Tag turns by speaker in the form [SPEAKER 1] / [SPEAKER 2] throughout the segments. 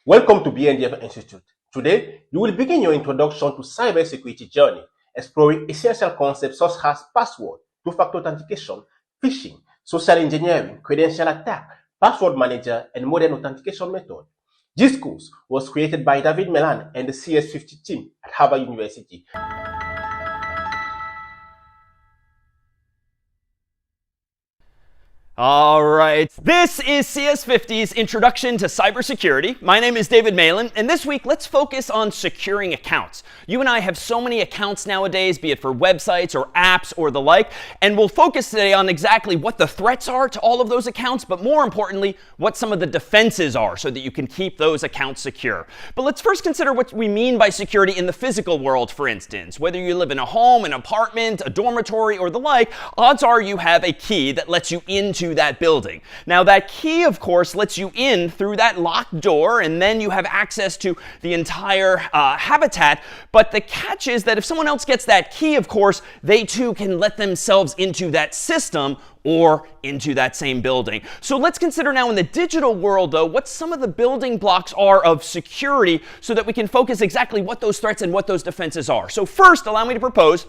[SPEAKER 1] Welcome to BNDF Institute. Today, you will begin your introduction to cybersecurity journey, exploring essential concepts such as password, two-factor authentication, phishing, social engineering, credential attack, password manager, and modern authentication method. This course was created by David Malan and the CS50 team at Harvard University.
[SPEAKER 2] All right, this is CS50's Introduction to Cybersecurity. My name is David Malan, and this week let's focus on securing accounts. You and I have so many accounts nowadays, be it for websites or apps or the like, and we'll focus today on exactly what the threats are to all of those accounts, but more importantly, what some of the defenses are so that you can keep those accounts secure. But let's first consider what we mean by security in the physical world, for instance. Whether you live in a home, an apartment, a dormitory, or the like, odds are you have a key that lets you into that building. Now that key, of course, lets you in through that locked door, and then you have access to the entire habitat. But the catch is that if someone else gets that key, of course, they too can let themselves into that system or into that same building. So let's consider now in the digital world, though, what some of the building blocks are of security so that we can focus exactly what those threats and what those defenses are. So first, allow me to propose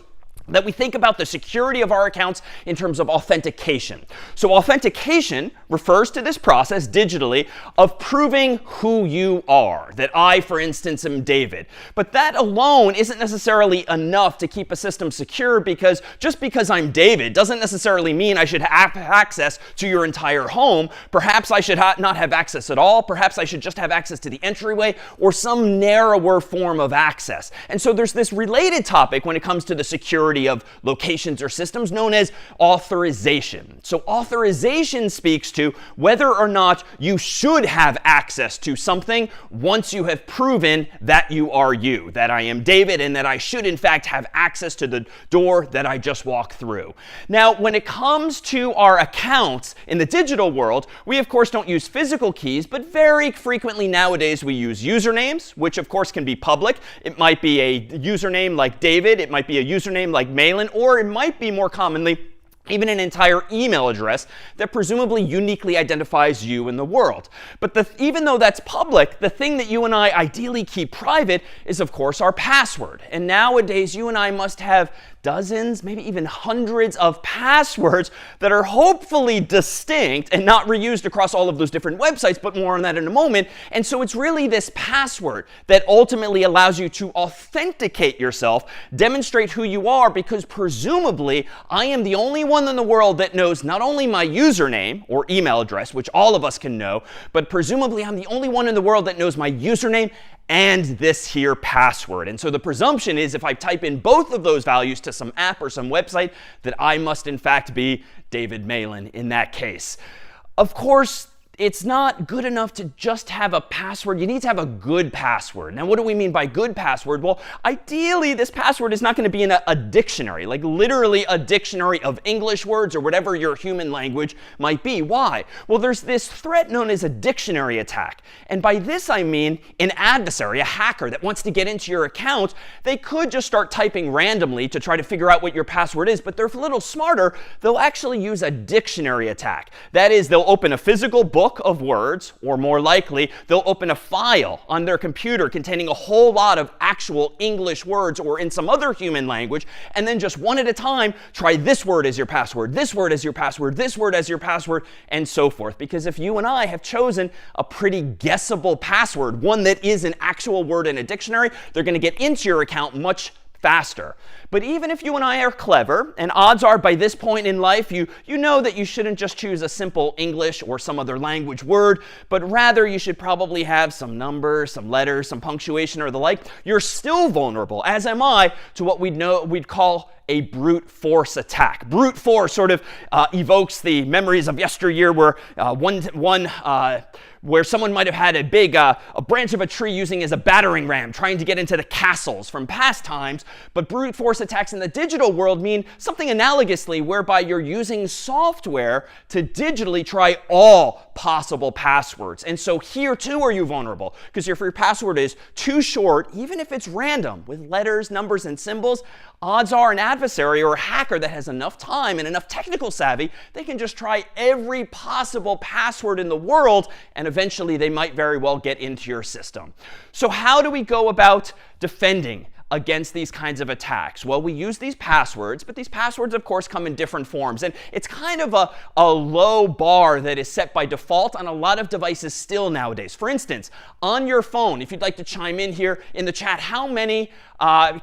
[SPEAKER 2] that we think about the security of our accounts in terms of authentication. So authentication refers to this process digitally of proving who you are. That I, for instance, am David. But that alone isn't necessarily enough to keep a system secure, because just because I'm David doesn't necessarily mean I should have access to your entire home. Perhaps I should not have access at all. Perhaps I should just have access to the entryway or some narrower form of access. And so there's this related topic when it comes to the security of locations or systems known as authorization. So authorization speaks to whether or not you should have access to something once you have proven that you are you, that I am David, and that I should in fact have access to the door that I just walked through. Now, when it comes to our accounts in the digital world, we of course don't use physical keys, but very frequently nowadays we use usernames, which of course can be public. It might be a username like David, it might be a username like Malan, or it might be more commonly even an entire email address that presumably uniquely identifies you in the world. But even though that's public, the thing that you and I ideally keep private is, of course, our password. And nowadays, you and I must have dozens, maybe even hundreds of passwords that are hopefully distinct and not reused across all of those different websites, but more on that in a moment. And so it's really this password that ultimately allows you to authenticate yourself, demonstrate who you are, because presumably I am the only one in the world that knows not only my username or email address, which all of us can know, but presumably I'm the only one in the world that knows my username and this here password. And so the presumption is if I type in both of those values to some app or some website, that I must in fact be David Malan in that case. Of course, it's not good enough to just have a password. You need to have a good password. Now, what do we mean by good password? Well, ideally, this password is not going to be in a dictionary, like literally a dictionary of English words or whatever your human language might be. Why? Well, there's this threat known as a dictionary attack. And by this, I mean an adversary, a hacker that wants to get into your account. They could just start typing randomly to try to figure out what your password is, but they're a little smarter. They'll actually use a dictionary attack. That is, they'll open a physical book of words, or more likely, they'll open a file on their computer containing a whole lot of actual English words or in some other human language, and then just one at a time, try this word as your password, this word as your password, this word as your password, and so forth. Because if you and I have chosen a pretty guessable password, one that is an actual word in a dictionary, they're going to get into your account much faster. But even if you and I are clever, and odds are by this point in life you know that you shouldn't just choose a simple English or some other language word, but rather you should probably have some numbers, some letters, some punctuation or the like, you're still vulnerable, as am I, to what we'd call a brute force attack. Brute force sort of evokes the memories of yesteryear where where someone might have had a branch of a tree using as a battering ram, trying to get into the castles from past times. But brute force attacks in the digital world mean something analogously, whereby you're using software to digitally try all possible passwords. And so here too are you vulnerable, because if your password is too short, even if it's random with letters, numbers, and symbols, odds are an adversary or a hacker that has enough time and enough technical savvy, they can just try every possible password in the world, and eventually they might very well get into your system. So how do we go about defending against these kinds of attacks? Well, we use these passwords, but these passwords, of course, come in different forms. And it's kind of a low bar that is set by default on a lot of devices still nowadays. For instance, on your phone, if you'd like to chime in here in the chat, how many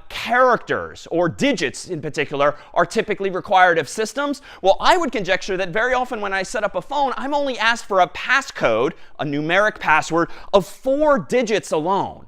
[SPEAKER 2] characters or digits in particular are typically required of systems? Well, I would conjecture that very often when I set up a phone, I'm only asked for a passcode, a numeric password, of 4 digits alone.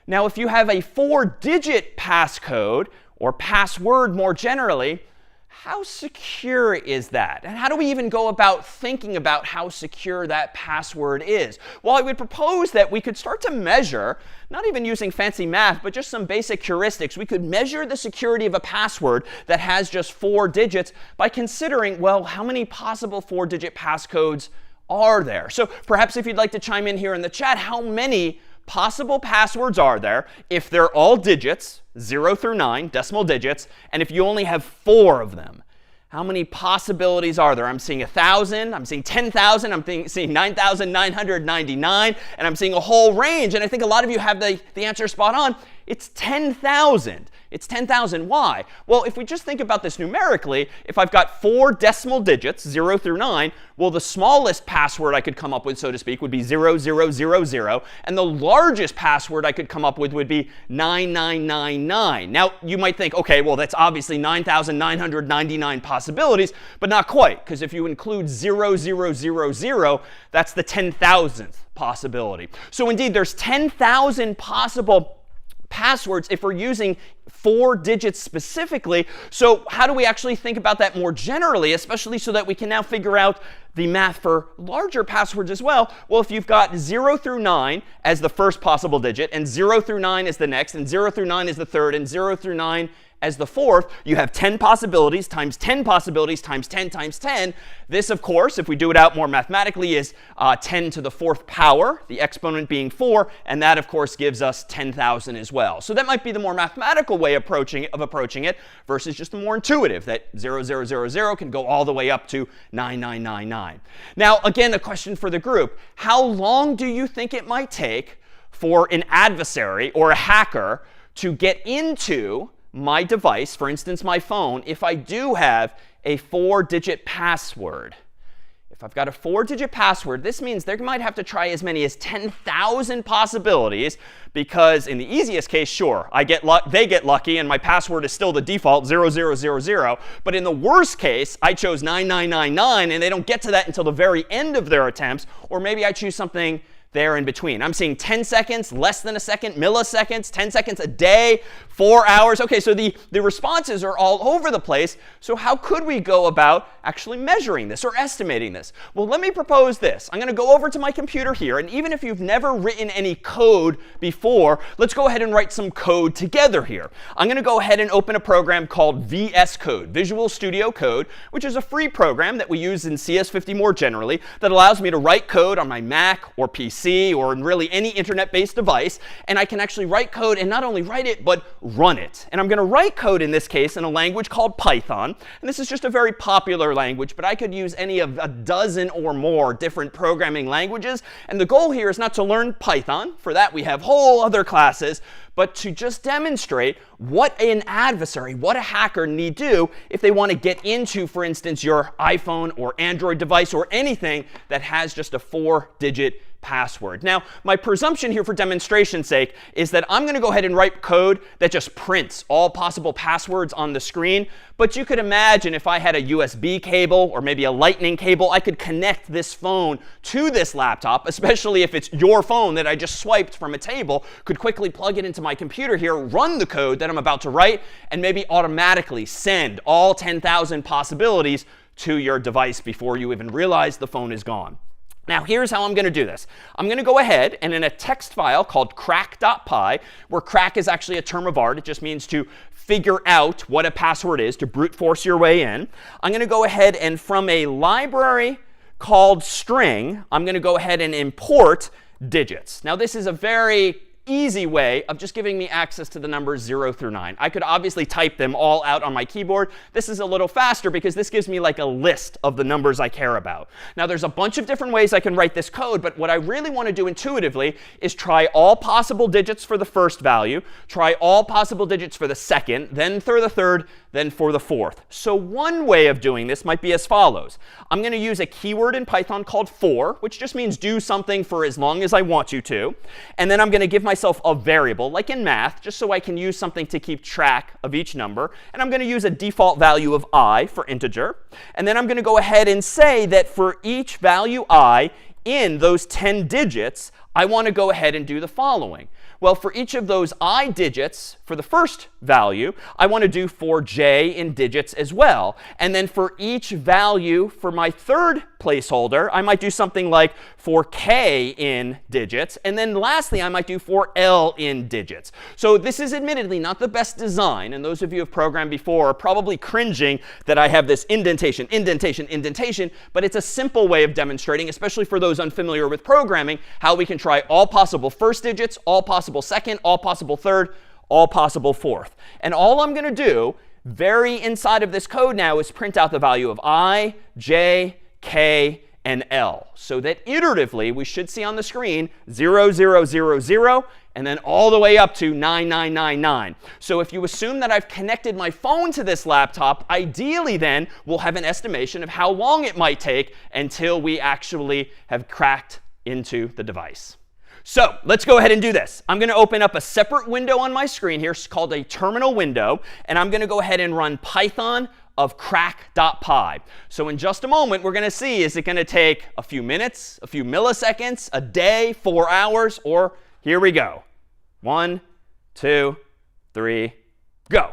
[SPEAKER 2] Now, if you have a 4-digit passcode, or password more generally, how secure is that? And how do we even go about thinking about how secure that password is? Well, I would propose that we could start to measure, not even using fancy math, but just some basic heuristics. We could measure the security of a password that has just 4 digits by considering, well, how many possible 4-digit passcodes are there? So perhaps if you'd like to chime in here in the chat, how many possible passwords are there if they're all digits, 0 through 9, decimal digits, and if you only have 4 of them? How many possibilities are there? I'm seeing 1,000, I'm seeing 10,000, I'm seeing 9,999, and I'm seeing a whole range. And I think a lot of you have the answer spot on. It's 10,000. It's 10,000. Why? Well, if we just think about this numerically, if I've got 4 decimal digits, 0 through 9, well, the smallest password I could come up with, so to speak, would be 0000, and the largest password I could come up with would be 9999. Now, you might think, okay, well, that's obviously 9,999 possibilities, but not quite, because if you include 0000, that's the 10,000th possibility. So indeed, there's 10,000 possible passwords if we're using 4 digits specifically. So how do we actually think about that more generally, especially so that we can now figure out the math for larger passwords as well? Well, if you've got 0 through 9 as the first possible digit, and 0 through 9 is the next, and 0 through 9 is the third, and 0 through 9 as the fourth, you have 10 possibilities times 10 possibilities times 10 times 10. This, of course, if we do it out more mathematically, is 10 to the 4th power, the exponent being 4, and that, of course, gives us 10,000 as well. So that might be the more mathematical way of approaching it versus just the more intuitive, that 0000 can go all the way up to 9999. Now, again, a question for the group. How long do you think it might take for an adversary or a hacker to get into my device, for instance, my phone, if I do have a 4-digit password? If I've got a 4-digit password, this means they might have to try as many as 10,000 possibilities, because in the easiest case, sure, they get lucky and my password is still the default 0000. But in the worst case, I chose 9999 and they don't get to that until the very end of their attempts, or maybe I choose something there in between. I'm seeing 10 seconds, less than a second, milliseconds, 10 seconds a day, 4 hours. OK, so the responses are all over the place. So how could we go about actually measuring this or estimating this? Well, let me propose this. I'm going to go over to my computer here. And even if you've never written any code before, let's go ahead and write some code together here. I'm going to go ahead and open a program called VS Code, Visual Studio Code, which is a free program that we use in CS50 more generally that allows me to write code on my Mac or PC or in really any internet-based device. And I can actually write code and not only write it, but run it. And I'm going to write code in this case in a language called Python. And this is just a very popular language, but I could use any of a dozen or more different programming languages. And the goal here is not to learn Python. For that, we have whole other classes. But to just demonstrate what an adversary, what a hacker need do if they want to get into, for instance, your iPhone or Android device or anything that has just a 4-digit password. Now, my presumption here for demonstration's sake is that I'm going to go ahead and write code that just prints all possible passwords on the screen. But you could imagine if I had a USB cable or maybe a lightning cable, I could connect this phone to this laptop, especially if it's your phone that I just swiped from a table, could quickly plug it into my computer here, run the code that I'm about to write, and maybe automatically send all 10,000 possibilities to your device before you even realize the phone is gone. Now, here's how I'm going to do this. I'm going to go ahead and in a text file called crack.py, where crack is actually a term of art. It just means to figure out what a password is, to brute force your way in. I'm going to go ahead and from a library called string, I'm going to go ahead and import digits. Now, this is a very easy way of just giving me access to the numbers 0 through 9. I could obviously type them all out on my keyboard. This is a little faster because this gives me like a list of the numbers I care about. Now, there's a bunch of different ways I can write this code, but what I really want to do intuitively is try all possible digits for the first value, try all possible digits for the second, then for the third, then for the fourth. So one way of doing this might be as follows. I'm going to use a keyword in Python called for, which just means do something for as long as I want you to. And then I'm going to give myself a variable, like in math, just so I can use something to keep track of each number. And I'm going to use a default value of I for integer. And then I'm going to go ahead and say that for each value I in those 10 digits, I want to go ahead and do the following. Well, for each of those I digits, for the first value, I want to do for j in digits as well. And then for each value for my third placeholder, I might do something like for k in digits. And then lastly, I might do for l in digits. So this is admittedly not the best design. And those of you who have programmed before are probably cringing that I have this indentation, indentation, indentation. But it's a simple way of demonstrating, especially for those unfamiliar with programming, how we can try all possible first digits, all possible second, all possible third, all possible fourth. And all I'm going to do very inside of this code now is print out the value of I, j, k, and l. So that iteratively, we should see on the screen 0, 0, 0, 0, and then all the way up to 9999. So if you assume that I've connected my phone to this laptop, ideally then we'll have an estimation of how long it might take until we actually have cracked into the device. So let's go ahead and do this. I'm going to open up a separate window on my screen here called a terminal window. And I'm going to go ahead and run Python of crack.py. So in just a moment, we're going to see, is it going to take a few minutes, a few milliseconds, a day, 4 hours, or here we go. 1, 2, 3, go.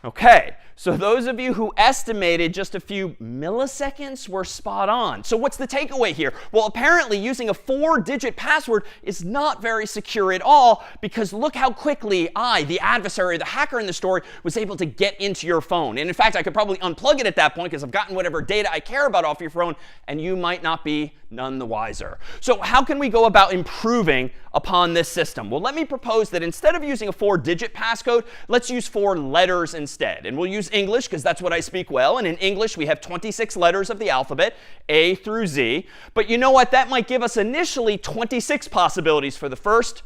[SPEAKER 2] OK. So those of you who estimated just a few milliseconds were spot on. So what's the takeaway here? Well, apparently using a 4-digit password is not very secure at all, because look how quickly I, the adversary, the hacker in the story, was able to get into your phone. And in fact, I could probably unplug it at that point because I've gotten whatever data I care about off your phone, and you might not be none the wiser. So how can we go about improving upon this system? Well, let me propose that instead of using a 4-digit passcode, let's use 4 letters instead. And we'll use English because that's what I speak well. And in English, we have 26 letters of the alphabet, A through Z. But you know what? That might give us initially 26 possibilities for the first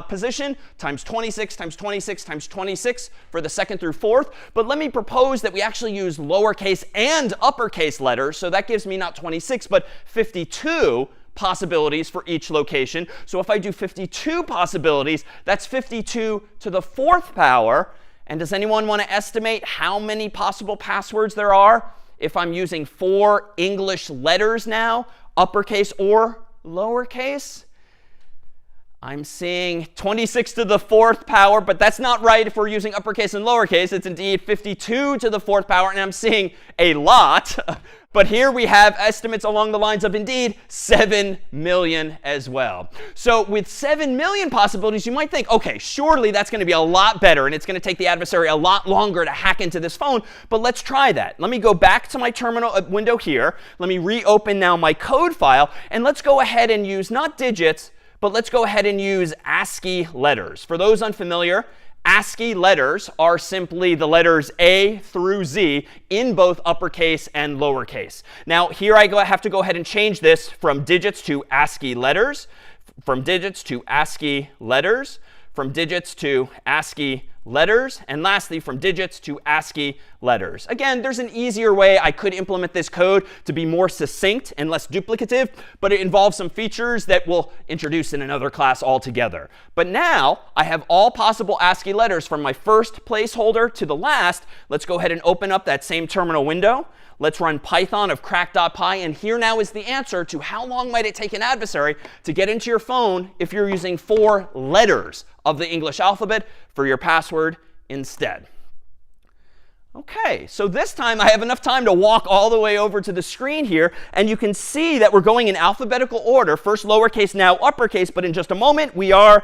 [SPEAKER 2] position, times 26, times 26, times 26 for the second through fourth. But let me propose that we actually use lowercase and uppercase letters. So that gives me not 26, but 52 possibilities for each location. So if I do 52 possibilities, that's 52 to the 4th power. And does anyone want to estimate how many possible passwords there are if I'm using 4 English letters now, uppercase or lowercase? I'm seeing 26 to the 4th power, but that's not right if we're using uppercase and lowercase. It's indeed 52 to the 4th power, and I'm seeing a lot. But here we have estimates along the lines of, indeed, 7 million as well. So with 7 million possibilities, you might think, OK, surely that's going to be a lot better, and it's going to take the adversary a lot longer to hack into this phone. But let's try that. Let me go back to my terminal window here. Let me reopen now my code file, and let's go ahead and use not digits, but let's go ahead and use ASCII letters. For those unfamiliar, ASCII letters are simply the letters A through Z in both uppercase and lowercase. Now, here I have to go ahead and change this from digits to ASCII letters, from digits to ASCII letters, from digits to ASCII letters, and lastly, from digits to ASCII letters. Again, there's an easier way I could implement this code to be more succinct and less duplicative, but it involves some features that we'll introduce in another class altogether. But now I have all possible ASCII letters from my first placeholder to the last. Let's go ahead and open up that same terminal window. Let's run Python of crack.py, and here now is the answer to how long might it take an adversary to get into your phone if you're using 4 letters of the English alphabet for your password instead. OK, so this time I have enough time to walk all the way over to the screen here, and you can see that we're going in alphabetical order, first lowercase, now uppercase, but in just a moment we are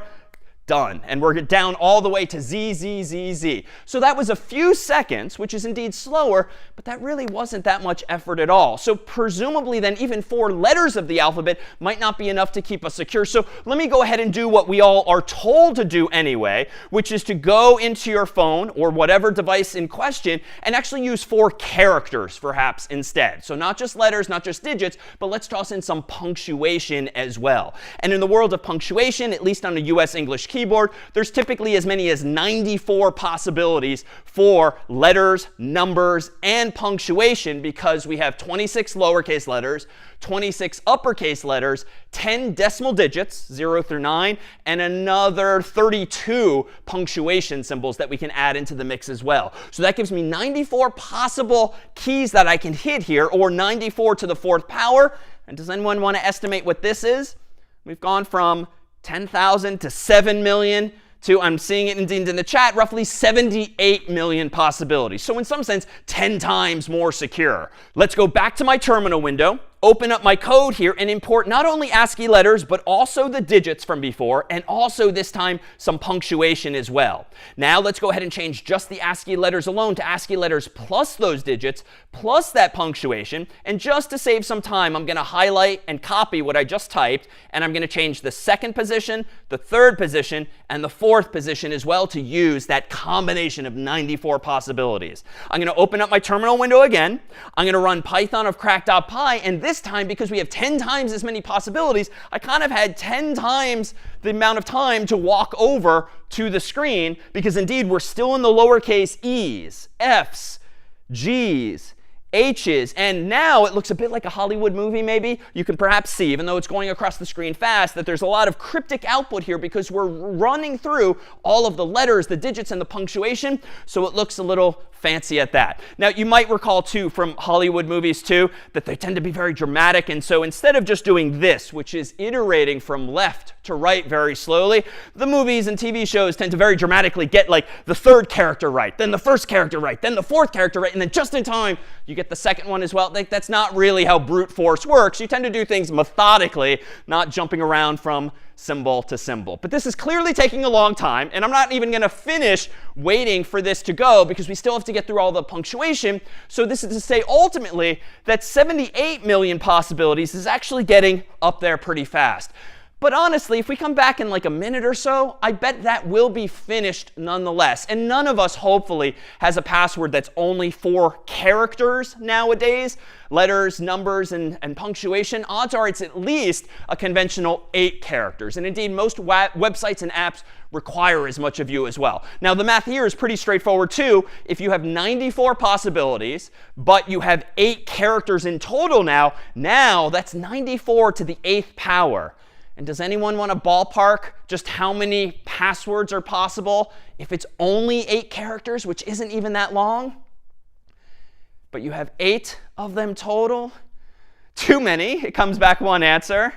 [SPEAKER 2] done. And we're down all the way to Z, Z, Z, Z. So that was a few seconds, which is indeed slower, but that really wasn't that much effort at all. So presumably then even 4 letters of the alphabet might not be enough to keep us secure. So let me go ahead and do what we all are told to do anyway, which is to go into your phone or whatever device in question and actually use 4 characters perhaps instead. So not just letters, not just digits, but let's toss in some punctuation as well. And in the world of punctuation, at least on a US English keyboard, there's typically as many as 94 possibilities for letters, numbers, and punctuation because we have 26 lowercase letters, 26 uppercase letters, 10 decimal digits, 0 through 9, and another 32 punctuation symbols that we can add into the mix as well. So that gives me 94 possible keys that I can hit here, or 94 to the 4th power. And does anyone want to estimate what this is? We've gone from 10,000 to 7 million to, I'm seeing it indeed in the chat, roughly 78 million possibilities. So in some sense, 10 times more secure. Let's go back to my terminal window, open up my code here, and import not only ASCII letters, but also the digits from before, and also this time some punctuation as well. Now let's go ahead and change just the ASCII letters alone to ASCII letters plus those digits, plus that punctuation. And just to save some time, I'm going to highlight and copy what I just typed, and I'm going to change the 2nd position, the 3rd position, and the 4th position as well to use that combination of 94 possibilities. I'm going to open up my terminal window again. I'm going to run Python of crack.py, and this time, because we have 10 times as many possibilities, I kind of had 10 times the amount of time to walk over to the screen, because indeed we're still in the lowercase e's, f's, g's, h's, and now it looks a bit like a Hollywood movie maybe. You can perhaps see, even though it's going across the screen fast, that there's a lot of cryptic output here because we're running through all of the letters, the digits, and the punctuation. So it looks a little fancy at that. Now, you might recall, too, from Hollywood movies, too, that they tend to be very dramatic. And so instead of just doing this, which is iterating from left to right very slowly, the movies and TV shows tend to very dramatically get like the 3rd character right, then the 1st character right, then the 4th character right, and then just in time, you get the 2nd one as well. That's not really how brute force works. You tend to do things methodically, not jumping around from symbol to symbol. But this is clearly taking a long time, and I'm not even going to finish waiting for this to go because we still have to get through all the punctuation. So this is to say ultimately that 78 million possibilities is actually getting up there pretty fast. But honestly, if we come back in like a minute or so, I bet that will be finished nonetheless. And none of us, hopefully, has a password that's only 4 characters nowadays. Letters, numbers, and punctuation. Odds are it's at least a conventional 8 characters. And indeed, most websites and apps require as much of you as well. Now, the math here is pretty straightforward, too. If you have 94 possibilities, but you have 8 characters in total now that's 94 to the 8th power. And does anyone want to ballpark just how many passwords are possible if it's only 8 characters, which isn't even that long? But you have 8 of them total? Too many. It comes back one answer.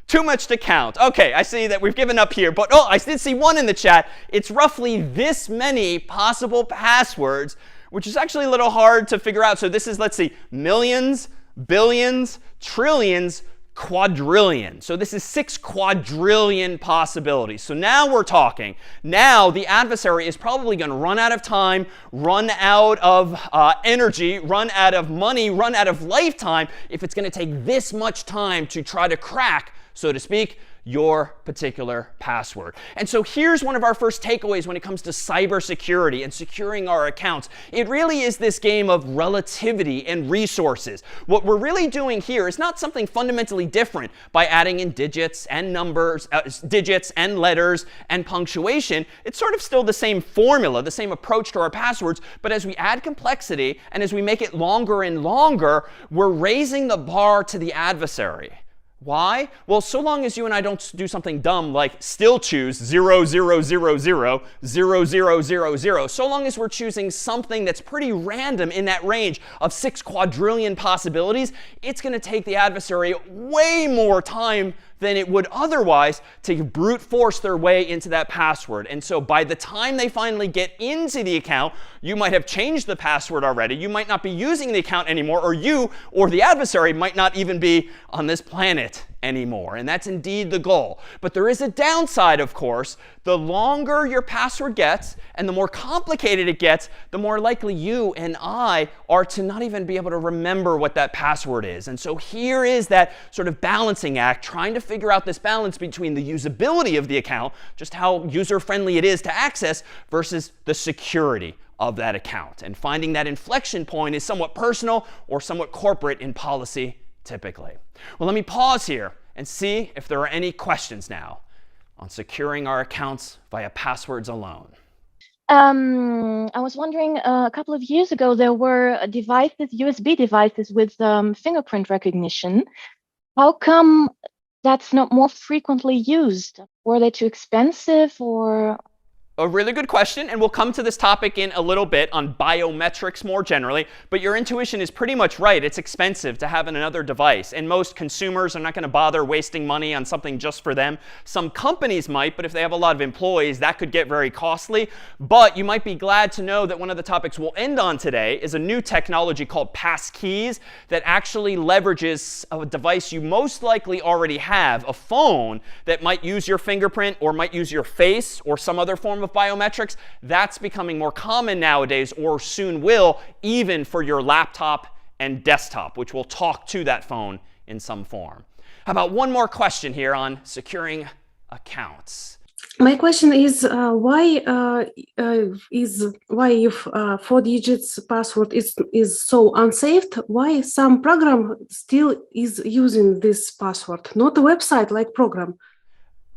[SPEAKER 2] Too much to count. OK, I see that we've given up here. But oh, I did see one in the chat. It's roughly this many possible passwords, which is actually a little hard to figure out. So this is, let's see, millions, billions, trillions, quadrillion. So this is 6 quadrillion possibilities. So now we're talking. Now the adversary is probably going to run out of time, run out of energy, run out of money, run out of lifetime if it's going to take this much time to try to crack, so to speak, your particular password. And so here's one of our first takeaways when it comes to cybersecurity and securing our accounts. It really is this game of relativity and resources. What we're really doing here is not something fundamentally different by adding in digits and numbers, digits and letters and punctuation. It's sort of still the same formula, the same approach to our passwords, but as we add complexity and as we make it longer and longer, we're raising the bar to the adversary. Why? Well, so long as you and I don't do something dumb like still choose 0, 0, 0, 0, 0, 0, 0, 0, so long as we're choosing something that's pretty random in that range of 6 quadrillion possibilities, it's going to take the adversary way more time than it would otherwise to brute force their way into that password. And so by the time they finally get into the account, you might have changed the password already. You might not be using the account anymore, or you or the adversary might not even be on this planet anymore. And that's indeed the goal. But there is a downside, of course. The longer your password gets and the more complicated it gets, the more likely you and I are to not even be able to remember what that password is. And so here is that sort of balancing act, trying to figure out this balance between the usability of the account, just how user-friendly it is to access, versus the security of that account. And finding that inflection point is somewhat personal or somewhat corporate in policy typically. Well, let me pause here and see if there are any questions now on securing our accounts via passwords alone.
[SPEAKER 3] I was wondering, a couple of years ago, there were devices, USB devices with fingerprint recognition. How come that's not more frequently used? Were they too expensive, or?
[SPEAKER 2] A really good question, and we'll come to this topic in a little bit on biometrics more generally, but your intuition is pretty much right. It's expensive to have another device, and most consumers are not going to bother wasting money on something just for them. Some companies might, but if they have a lot of employees, that could get very costly. But you might be glad to know that one of the topics we'll end on today is a new technology called Passkeys that actually leverages a device you most likely already have, a phone that might use your fingerprint or might use your face or some other form of biometrics. That's becoming more common nowadays, or soon will, even for your laptop and desktop, which we'll talk to that phone in some form. How about one more question here on securing accounts?
[SPEAKER 4] My question is why if 4 digits password is so unsafe, why some program still is using this password, not a website like program?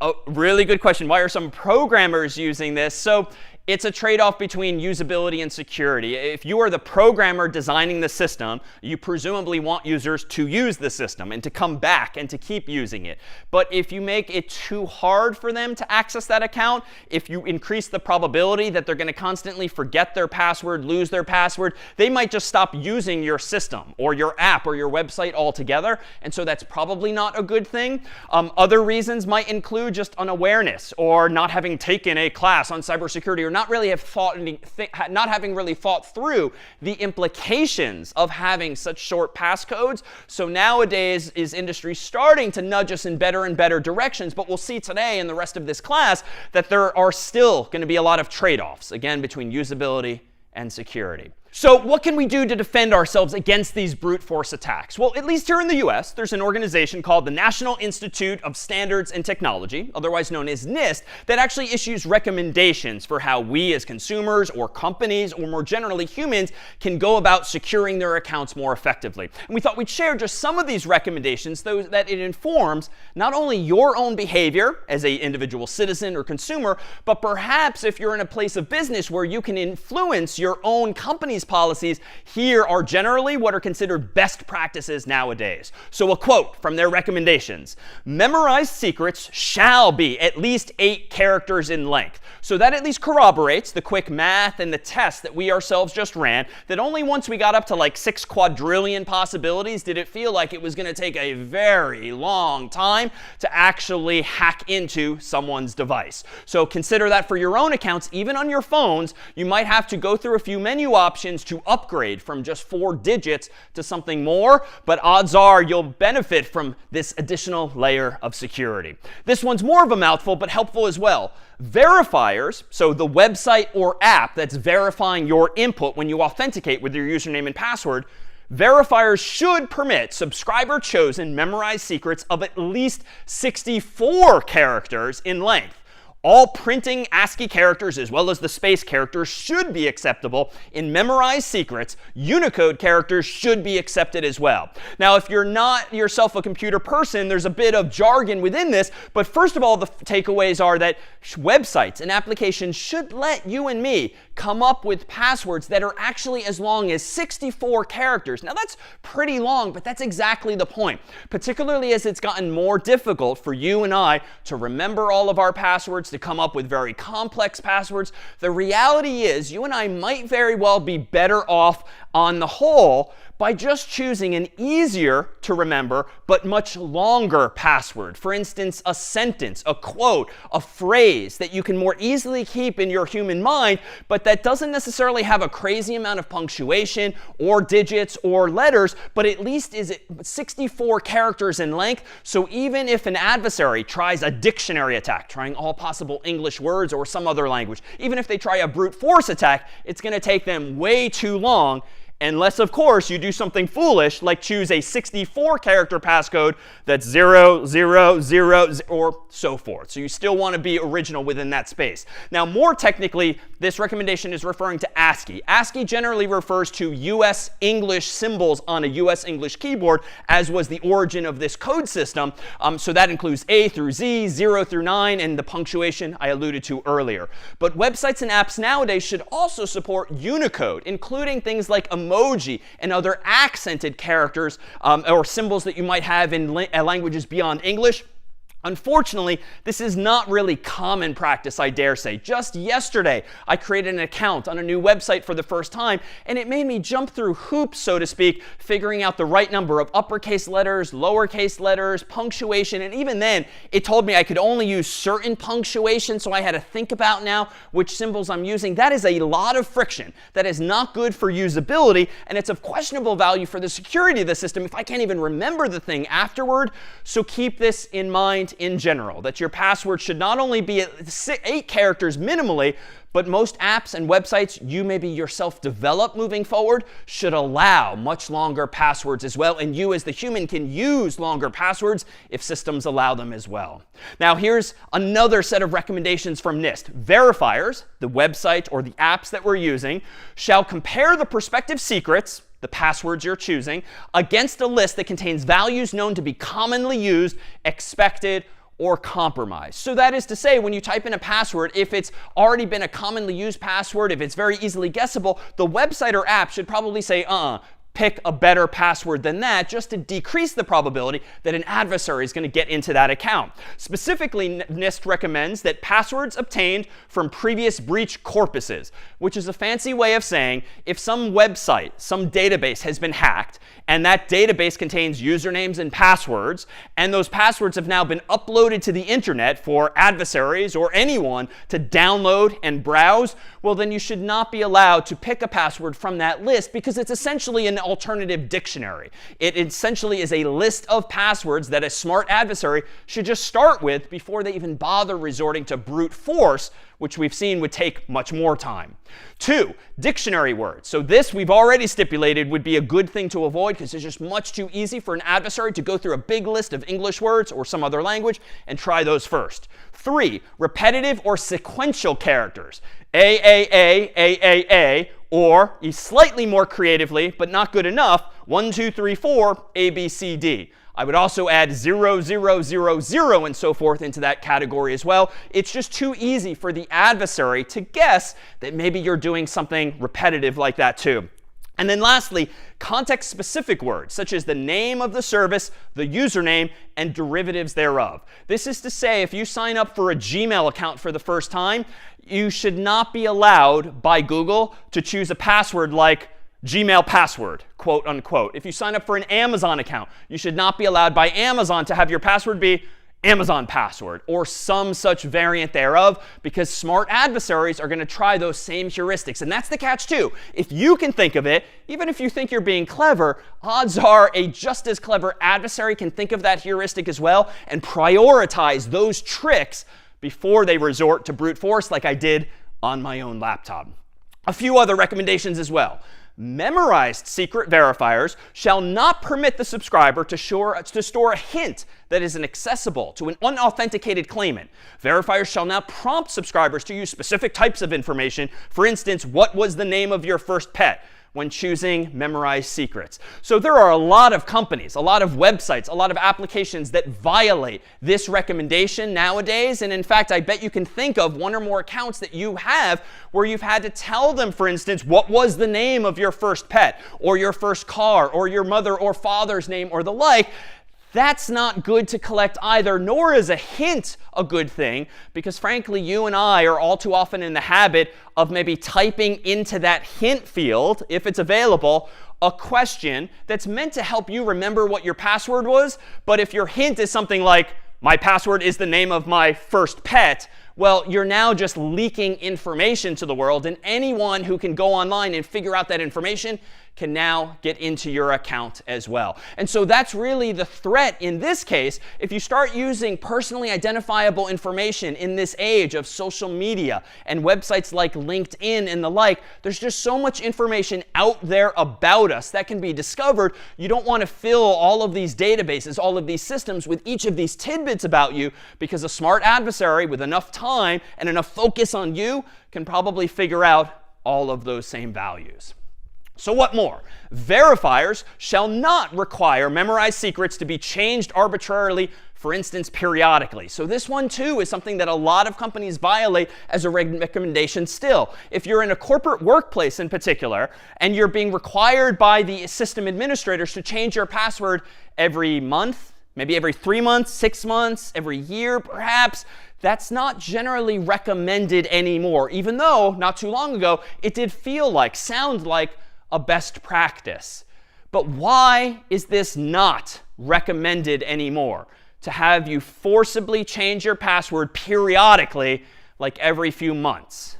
[SPEAKER 2] Oh, really good question. Why are some programmers using this? So it's a trade-off between usability and security. If you are the programmer designing the system, you presumably want users to use the system and to come back and to keep using it. But if you make it too hard for them to access that account, if you increase the probability that they're going to constantly forget their password, lose their password, they might just stop using your system or your app or your website altogether. And so that's probably not a good thing. Other reasons might include just unawareness, or not having taken a class on cybersecurity, or not having really thought through the implications of having such short passcodes. So nowadays is industry starting to nudge us in better and better directions, but we'll see today in the rest of this class that there are still going to be a lot of trade-offs, again, between usability and security. So what can we do to defend ourselves against these brute force attacks? Well, at least here in the US, there's an organization called the National Institute of Standards and Technology, otherwise known as NIST, that actually issues recommendations for how we as consumers or companies, or more generally humans, can go about securing their accounts more effectively. And we thought we'd share just some of these recommendations so that it informs not only your own behavior as an individual citizen or consumer, but perhaps if you're in a place of business where you can influence your own company's policies, here are generally what are considered best practices nowadays. So a quote from their recommendations: memorized secrets shall be at least 8 characters in length. So that at least corroborates the quick math and the test that we ourselves just ran, that only once we got up to like 6 quadrillion possibilities did it feel like it was going to take a very long time to actually hack into someone's device. So consider that for your own accounts. Even on your phones, you might have to go through a few menu options to upgrade from just 4 digits to something more, but odds are you'll benefit from this additional layer of security. This one's more of a mouthful, but helpful as well. Verifiers, so the website or app that's verifying your input when you authenticate with your username and password, verifiers should permit subscriber-chosen memorized secrets of at least 64 characters in length. All printing ASCII characters, as well as the space characters, should be acceptable in memorized secrets. Unicode characters should be accepted as well. Now, if you're not yourself a computer person, there's a bit of jargon within this. But first of all, the takeaways are that websites and applications should let you and me come up with passwords that are actually as long as 64 characters. Now, that's pretty long, but that's exactly the point, particularly as it's gotten more difficult for you and I to remember all of our passwords, to come up with very complex passwords. The reality is you and I might very well be better off on the whole by just choosing an easier to remember but much longer password. For instance, a sentence, a quote, a phrase that you can more easily keep in your human mind, but that doesn't necessarily have a crazy amount of punctuation or digits or letters, but at least is 64 characters in length. So even if an adversary tries a dictionary attack, trying all possible English words or some other language, even if they try a brute force attack, it's going to take them way too long. Unless, of course, you do something foolish like choose a 64-character passcode that's 000 or so forth. So you still want to be original within that space. Now, more technically, this recommendation is referring to ASCII. ASCII generally refers to US English symbols on a US English keyboard, as was the origin of this code system. So that includes A through Z, 0 through 9, and the punctuation I alluded to earlier. But websites and apps nowadays should also support Unicode, including things like emoji and other accented characters or symbols that you might have in languages beyond English. Unfortunately, this is not really common practice, I dare say. Just yesterday, I created an account on a new website for the first time, and it made me jump through hoops, so to speak, figuring out the right number of uppercase letters, lowercase letters, punctuation, and even then, it told me I could only use certain punctuation, so I had to think about now which symbols I'm using. That is a lot of friction. That is not good for usability, and it's of questionable value for the security of the system if I can't even remember the thing afterward. So keep this in mind in general, that your password should not only be 8 characters minimally, but most apps and websites you maybe yourself develop moving forward should allow much longer passwords as well. And you as the human can use longer passwords if systems allow them as well. Now here's another set of recommendations from NIST. Verifiers, the website or the apps that we're using, shall compare the prospective secrets, the passwords you're choosing, against a list that contains values known to be commonly used, expected, or compromised. So that is to say, when you type in a password, if it's already been a commonly used password, if it's very easily guessable, the website or app should probably say, pick a better password than that, just to decrease the probability that an adversary is going to get into that account. Specifically, NIST recommends that passwords obtained from previous breach corpuses, which is a fancy way of saying if some website, some database has been hacked, and that database contains usernames and passwords, and those passwords have now been uploaded to the internet for adversaries or anyone to download and browse, well, then you should not be allowed to pick a password from that list, because it's essentially an alternative dictionary. It essentially is a list of passwords that a smart adversary should just start with before they even bother resorting to brute force, which we've seen would take much more time. 2, dictionary words. So this we've already stipulated would be a good thing to avoid, because it's just much too easy for an adversary to go through a big list of English words or some other language and try those first. 3, repetitive or sequential characters. AAA, or slightly more creatively, but not good enough, 1, 2, 3, 4, ABCD. I would also add 0, 0, 0, 0, and so forth into that category as well. It's just too easy for the adversary to guess that maybe you're doing something repetitive like that too. And then lastly, context-specific words, such as the name of the service, the username, and derivatives thereof. This is to say, if you sign up for a Gmail account for the first time, you should not be allowed by Google to choose a password like Gmail password, quote unquote. If you sign up for an Amazon account, you should not be allowed by Amazon to have your password be Amazon password or some such variant thereof, because smart adversaries are going to try those same heuristics. And that's the catch too. If you can think of it, even if you think you're being clever, odds are a just as clever adversary can think of that heuristic as well and prioritize those tricks before they resort to brute force like I did on my own laptop. A few other recommendations as well. Memorized secret verifiers shall not permit the subscriber to store a hint that is inaccessible to an unauthenticated claimant. Verifiers shall not prompt subscribers to use specific types of information. For instance, what was the name of your first pet, when choosing memorized secrets. So there are a lot of companies, a lot of websites, a lot of applications that violate this recommendation nowadays. And in fact, I bet you can think of one or more accounts that you have where you've had to tell them, for instance, what was the name of your first pet, or your first car, or your mother or father's name, or the like. That's not good to collect either, nor is a hint a good thing, because frankly, you and I are all too often in the habit of maybe typing into that hint field, if it's available, a question that's meant to help you remember what your password was. But if your hint is something like, my password is the name of my first pet, well, you're now just leaking information to the world. And anyone who can go online and figure out that information can now get into your account as well. And so that's really the threat in this case. If you start using personally identifiable information in this age of social media and websites like LinkedIn and the like, there's just so much information out there about us that can be discovered. You don't want to fill all of these databases, all of these systems with each of these tidbits about you, because a smart adversary with enough time and enough focus on you can probably figure out all of those same values. So what more? Verifiers shall not require memorized secrets to be changed arbitrarily, for instance, periodically. So this one, too, is something that a lot of companies violate as a recommendation still. If you're in a corporate workplace in particular, and you're being required by the system administrators to change your password every month, maybe every 3 months, 6 months, every year perhaps, that's not generally recommended anymore, even though not too long ago it did feel like, sound like, a best practice. But why is this not recommended anymore? To have you forcibly change your password periodically, like every few months?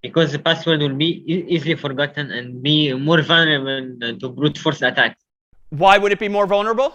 [SPEAKER 5] Because the password will be easily forgotten and be more vulnerable to brute force attacks.
[SPEAKER 2] Why would it be more vulnerable?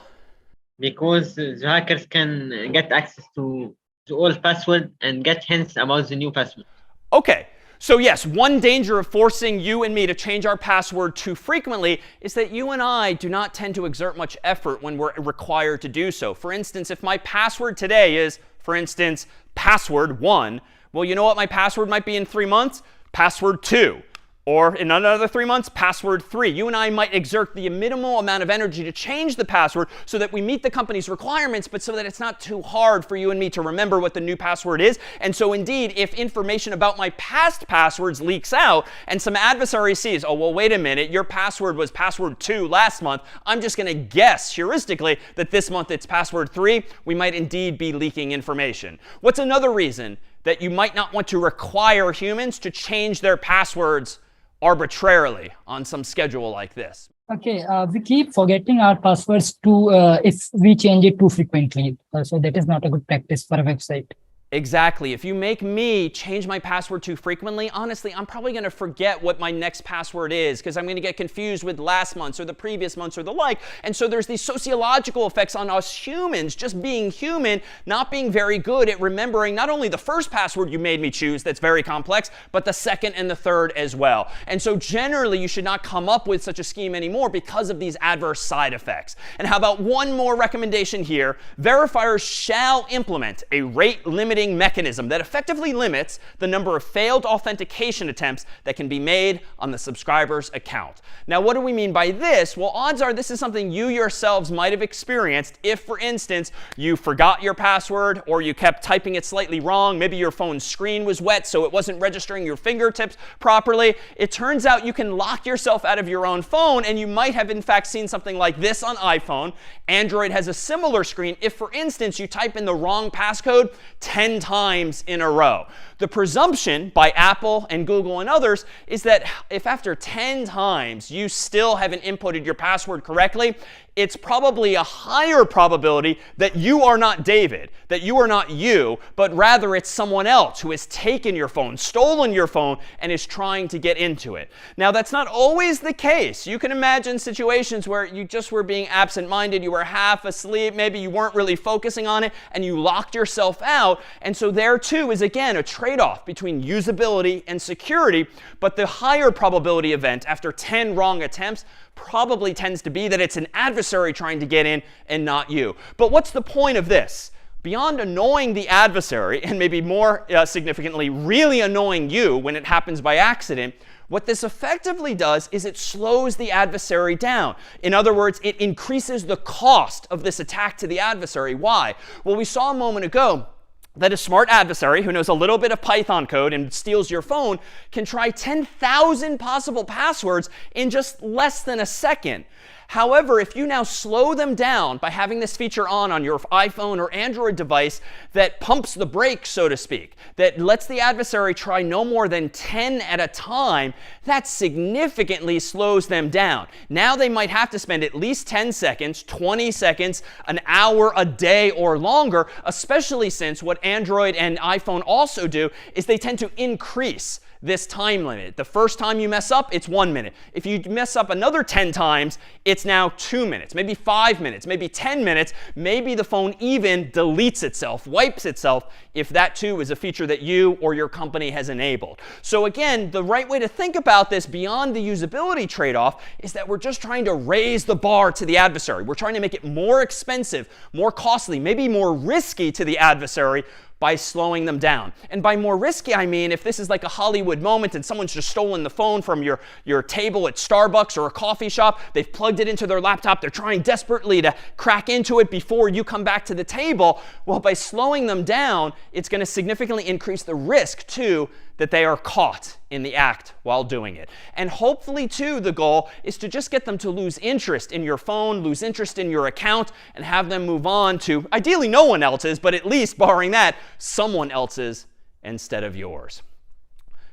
[SPEAKER 5] Because the hackers can get access to all passwords and get hints about the new password.
[SPEAKER 2] Okay. So yes, one danger of forcing you and me to change our password too frequently is that you and I do not tend to exert much effort when we're required to do so. For instance, if my password today is, for instance, password 1, well, you know what my password might be in 3 months? Password 2. Or in another 3 months, password 3. You and I might exert the minimal amount of energy to change the password so that we meet the company's requirements, but so that it's not too hard for you and me to remember what the new password is. And so indeed, if information about my past passwords leaks out and some adversary sees, oh, well, wait a minute, your password was password 2 last month, I'm just going to guess heuristically that this month it's password 3, we might indeed be leaking information. What's another reason that you might not want to require humans to change their passwords arbitrarily on some schedule like this?
[SPEAKER 6] Okay, we keep forgetting our passwords if we change it too frequently. So that is not a good practice for a website.
[SPEAKER 2] Exactly. If you make me change my password too frequently, honestly, I'm probably going to forget what my next password is because I'm going to get confused with last month's or the previous month's or the like. And so there's these sociological effects on us humans, just being human, not being very good at remembering not only the first password you made me choose that's very complex, but the second and the third as well. And so generally, you should not come up with such a scheme anymore because of these adverse side effects. And how about one more recommendation here? Verifiers shall implement a rate limiting mechanism that effectively limits the number of failed authentication attempts that can be made on the subscriber's account. Now, what do we mean by this? Well, odds are this is something you yourselves might have experienced if, for instance, you forgot your password or you kept typing it slightly wrong. Maybe your phone's screen was wet, so it wasn't registering your fingertips properly. It turns out you can lock yourself out of your own phone, and you might have, in fact, seen something like this on iPhone. Android has a similar screen if, for instance, you type in the wrong passcode 10 times in a row. The presumption by Apple and Google and others is that if after 10 times you still haven't inputted your password correctly, it's probably a higher probability that you are not David, that you are not you, but rather it's someone else who has taken your phone, stolen your phone, and is trying to get into it. Now, that's not always the case. You can imagine situations where you just were being absent-minded, you were half asleep, maybe you weren't really focusing on it, and you locked yourself out. And so there, too, is, again, a trade-off between usability and security. But the higher probability event after 10 wrong attempts probably tends to be that it's an adversary trying to get in and not you. But what's the point of this? Beyond annoying the adversary, and maybe more significantly, really annoying you when it happens by accident, what this effectively does is it slows the adversary down. In other words, it increases the cost of this attack to the adversary. Why? Well, we saw a moment ago that a smart adversary who knows a little bit of Python code and steals your phone can try 10,000 possible passwords in just less than a second. However, if you now slow them down by having this feature on your iPhone or Android device that pumps the brakes, so to speak, that lets the adversary try no more than 10 at a time, that significantly slows them down. Now they might have to spend at least 10 seconds, 20 seconds, an hour, a day, or longer, especially since what Android and iPhone also do is they tend to increase this time limit. The first time you mess up, it's 1 minute. If you mess up another 10 times, it's now 2 minutes, maybe 5 minutes, maybe 10 minutes. Maybe the phone even deletes itself, wipes itself, if that too is a feature that you or your company has enabled. So again, the right way to think about this beyond the usability trade-off is that we're just trying to raise the bar to the adversary. We're trying to make it more expensive, more costly, maybe more risky to the adversary by slowing them down. And by more risky, I mean if this is like a Hollywood moment and someone's just stolen the phone from your table at Starbucks or a coffee shop, they've plugged it into their laptop, they're trying desperately to crack into it before you come back to the table, well, by slowing them down, it's going to significantly increase the risk, too, that they are caught in the act while doing it. And hopefully, too, the goal is to just get them to lose interest in your phone, lose interest in your account, and have them move on to, ideally, no one else's, but at least, barring that, someone else's instead of yours.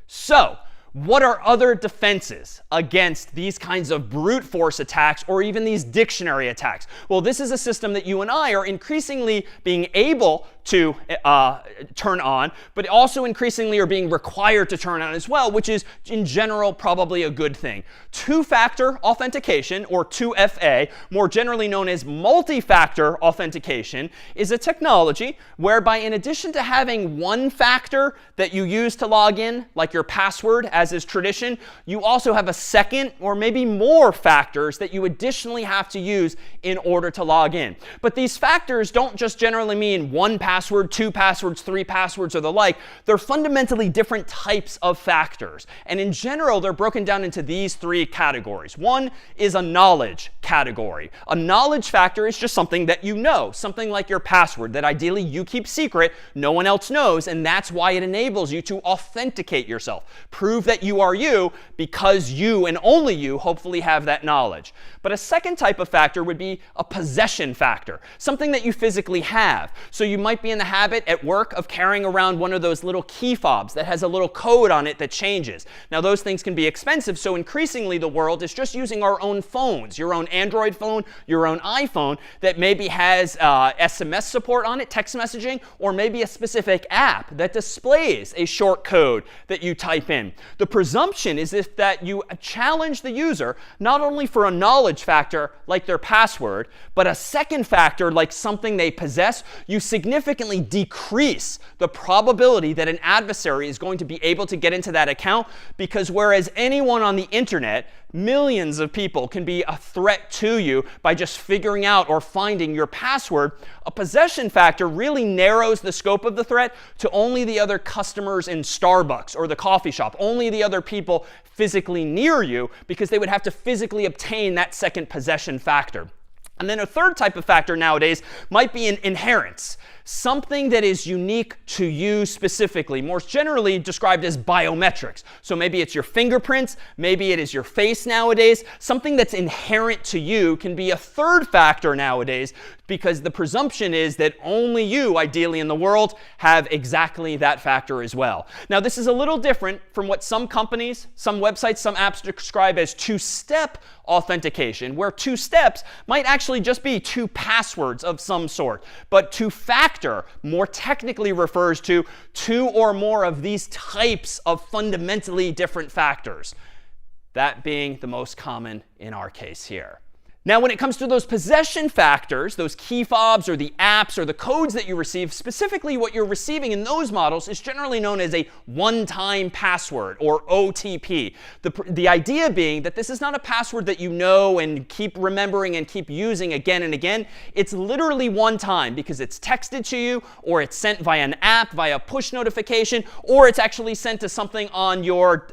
[SPEAKER 2] So, what are other defenses against these kinds of brute force attacks or even these dictionary attacks? Well, this is a system that you and I are increasingly being able to turn on, but also increasingly are being required to turn on as well, which is in general probably a good thing. Two-factor authentication, or 2FA, more generally known as multi-factor authentication, is a technology whereby in addition to having one factor that you use to log in, like your password, as is tradition, you also have a second or maybe more factors that you additionally have to use in order to log in. But these factors don't just generally mean one password, two passwords, three passwords, or the like. They're fundamentally different types of factors. And in general, they're broken down into these three categories. One is a knowledge category. A knowledge factor is just something that you know, something like your password that ideally you keep secret, no one else knows, and that's why it enables you to authenticate yourself. Prove that you are you because you and only you hopefully have that knowledge. But a second type of factor would be a possession factor, something that you physically have. So you might be in the habit at work of carrying around one of those little key fobs that has a little code on it that changes. Now those things can be expensive, so increasingly the world is just using our own phones, your own Android phone, your own iPhone that maybe has SMS support on it, text messaging, or maybe a specific app that displays a short code that you type in. The presumption is that you challenge the user not only for a knowledge factor like their password, but a second factor like something they possess, you significantly decrease the probability that an adversary is going to be able to get into that account, because whereas anyone on the internet, millions of people, can be a threat to you by just figuring out or finding your password, a possession factor really narrows the scope of the threat to only the other customers in Starbucks or the coffee shop, only the other people physically near you, because they would have to physically obtain that second possession factor. And then a third type of factor nowadays might be an inherence, something that is unique to you specifically, more generally described as biometrics. So maybe it's your fingerprints, maybe it is your face nowadays. Something that's inherent to you can be a third factor nowadays, because the presumption is that only you, ideally in the world, have exactly that factor as well. Now this is a little different from what some companies, some websites, some apps describe as two-step authentication, where two steps might actually just be two passwords of some sort. But two-factor more technically refers to two or more of these types of fundamentally different factors, that being the most common in our case here. Now, when it comes to those possession factors, those key fobs or the apps or the codes that you receive, specifically what you're receiving in those models is generally known as a one-time password, or OTP. The idea being that this is not a password that you know and keep remembering and keep using again and again. It's literally one time, because it's texted to you, or it's sent via an app, via push notification, or it's actually sent to something on your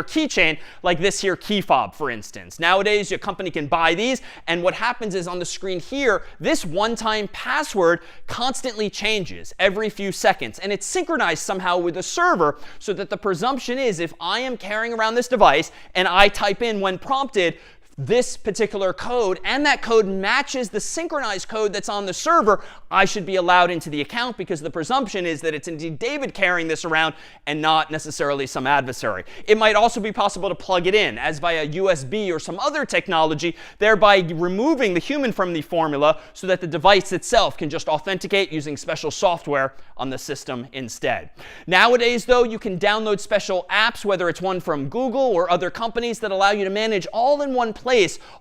[SPEAKER 2] keychain, like this here key fob, for instance. Nowadays, your company can buy these, and what happens is on the screen here, this one-time password constantly changes every few seconds, and it's synchronized somehow with the server, so that the presumption is if I am carrying around this device and I type in when prompted this particular code and that code matches the synchronized code that's on the server, I should be allowed into the account because the presumption is that it's indeed David carrying this around and not necessarily some adversary. It might also be possible to plug it in as via USB or some other technology, thereby removing the human from the formula so that the device itself can just authenticate using special software on the system instead. Nowadays, though, you can download special apps, whether it's one from Google or other companies, that allow you to manage all in one place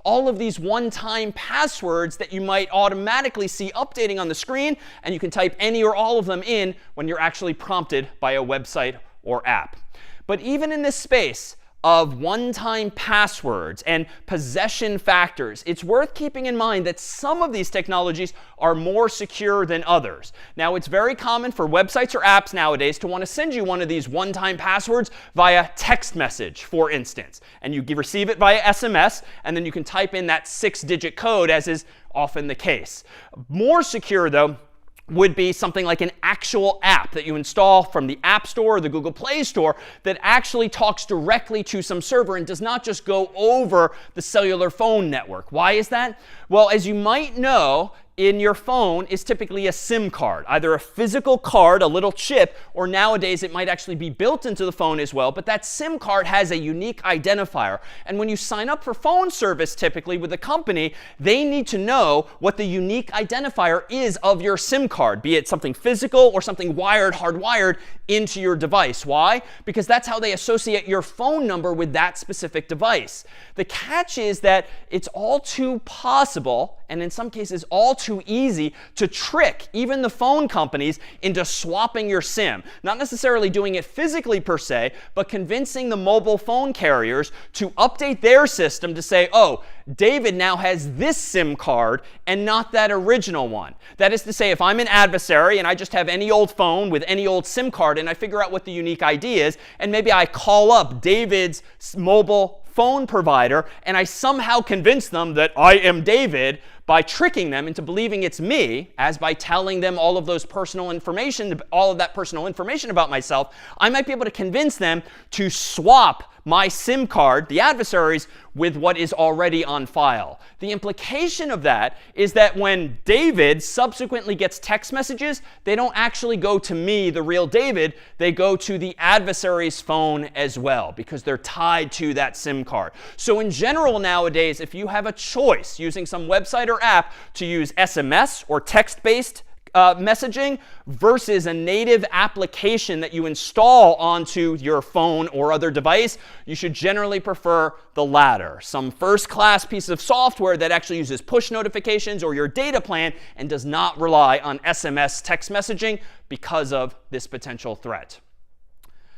[SPEAKER 2] all of these one-time passwords that you might automatically see updating on the screen, and you can type any or all of them in when you're actually prompted by a website or app. But even in this space of one-time passwords and possession factors, it's worth keeping in mind that some of these technologies are more secure than others. Now, it's very common for websites or apps nowadays to want to send you one of these one-time passwords via text message, for instance. And you receive it via SMS, and then you can type in that 6-digit code, as is often the case. More secure, though, would be something like an actual app that you install from the App Store or the Google Play Store that actually talks directly to some server and does not just go over the cellular phone network. Why is that? Well, as you might know, in your phone is typically a SIM card, either a physical card, a little chip, or nowadays it might actually be built into the phone as well. But that SIM card has a unique identifier. And when you sign up for phone service, typically with a company, they need to know what the unique identifier is of your SIM card, be it something physical or something wired, hardwired into your device. Why? Because that's how they associate your phone number with that specific device. The catch is that it's all too possible, and in some cases all too easy, to trick even the phone companies into swapping your SIM. Not necessarily doing it physically per se, but convincing the mobile phone carriers to update their system to say, oh, David now has this SIM card and not that original one. That is to say, if I'm an adversary and I just have any old phone with any old SIM card and I figure out what the unique ID is, and maybe I call up David's mobile phone provider and I somehow convince them that I am David by tricking them into believing it's me, as by telling them all of those personal information, all of that personal information about myself, I might be able to convince them to swap my SIM card, the adversaries, with what is already on file. The implication of that is that when David subsequently gets text messages, they don't actually go to me, the real David. They go to the adversary's phone as well, because they're tied to that SIM card. So in general nowadays, if you have a choice using some website or app to use SMS or text-based messaging versus a native application that you install onto your phone or other device, you should generally prefer the latter. Some first-class piece of software that actually uses push notifications or your data plan and does not rely on SMS text messaging because of this potential threat.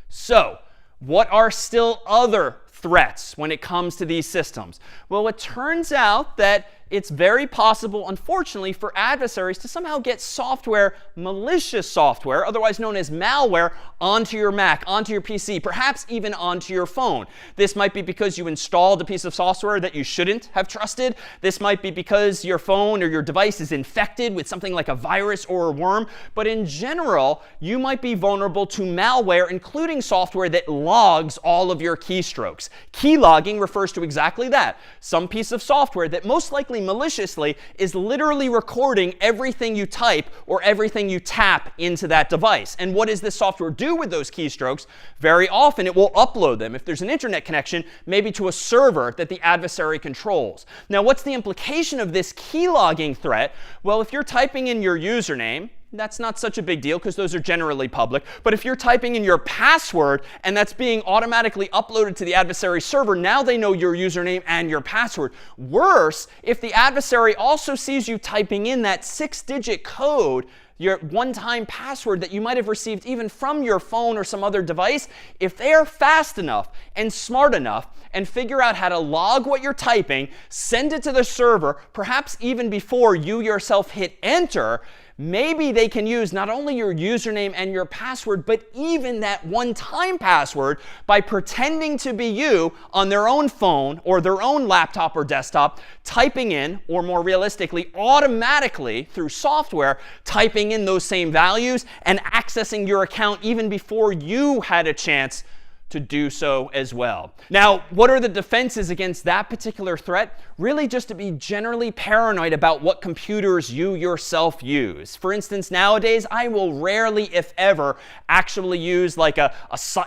[SPEAKER 2] So, what are still other threats when it comes to these systems? Well, it turns out that it's very possible, unfortunately, for adversaries to somehow get software, malicious software, otherwise known as malware, onto your Mac, onto your PC, perhaps even onto your phone. This might be because you installed a piece of software that you shouldn't have trusted. This might be because your phone or your device is infected with something like a virus or a worm. But in general, you might be vulnerable to malware, including software that logs all of your keystrokes. Key logging refers to exactly that. Some piece of software that most likely maliciously is literally recording everything you type or everything you tap into that device. And what does this software do with those keystrokes? Very often it will upload them, if there's an internet connection, maybe to a server that the adversary controls. Now, what's the implication of this key logging threat? Well, if you're typing in your username, that's not such a big deal because those are generally public. But if you're typing in your password and that's being automatically uploaded to the adversary server, now they know your username and your password. Worse, if the adversary also sees you typing in that 6-digit code, your one-time password that you might have received even from your phone or some other device, if they are fast enough and smart enough and figure out how to log what you're typing, send it to the server, perhaps even before you yourself hit enter, maybe they can use not only your username and your password, but even that one-time password by pretending to be you on their own phone or their own laptop or desktop, typing in, or more realistically, automatically through software, typing in those same values and accessing your account even before you had a chance to do so as well. Now, what are the defenses against that particular threat? Really just to be generally paranoid about what computers you yourself use. For instance, nowadays, I will rarely, if ever, actually use like an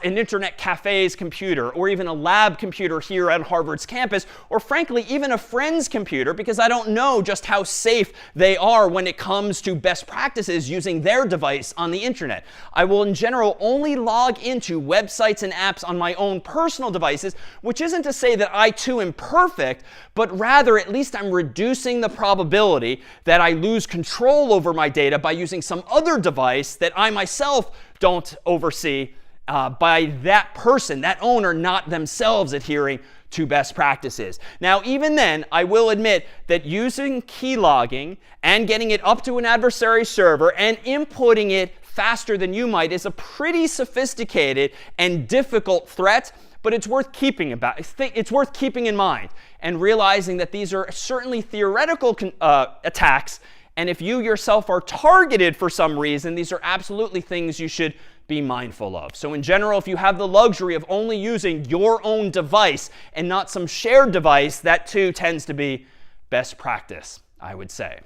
[SPEAKER 2] internet cafe's computer or even a lab computer here at Harvard's campus, or frankly, even a friend's computer, because I don't know just how safe they are when it comes to best practices using their device on the internet. I will, in general, only log into websites and apps on my own personal devices, which isn't to say that I too am perfect, but rather at least I'm reducing the probability that I lose control over my data by using some other device that I myself don't oversee by that person, that owner, not themselves adhering to best practices. Now, even then, I will admit that using keylogging and getting it up to an adversary server and inputting it faster than you might is a pretty sophisticated and difficult threat, but it's worth keeping in mind and realizing that these are certainly theoretical attacks, and if you yourself are targeted for some reason, these are absolutely things you should be mindful of. So in general, if you have the luxury of only using your own device and not some shared device, that too tends to be best practice, I would say.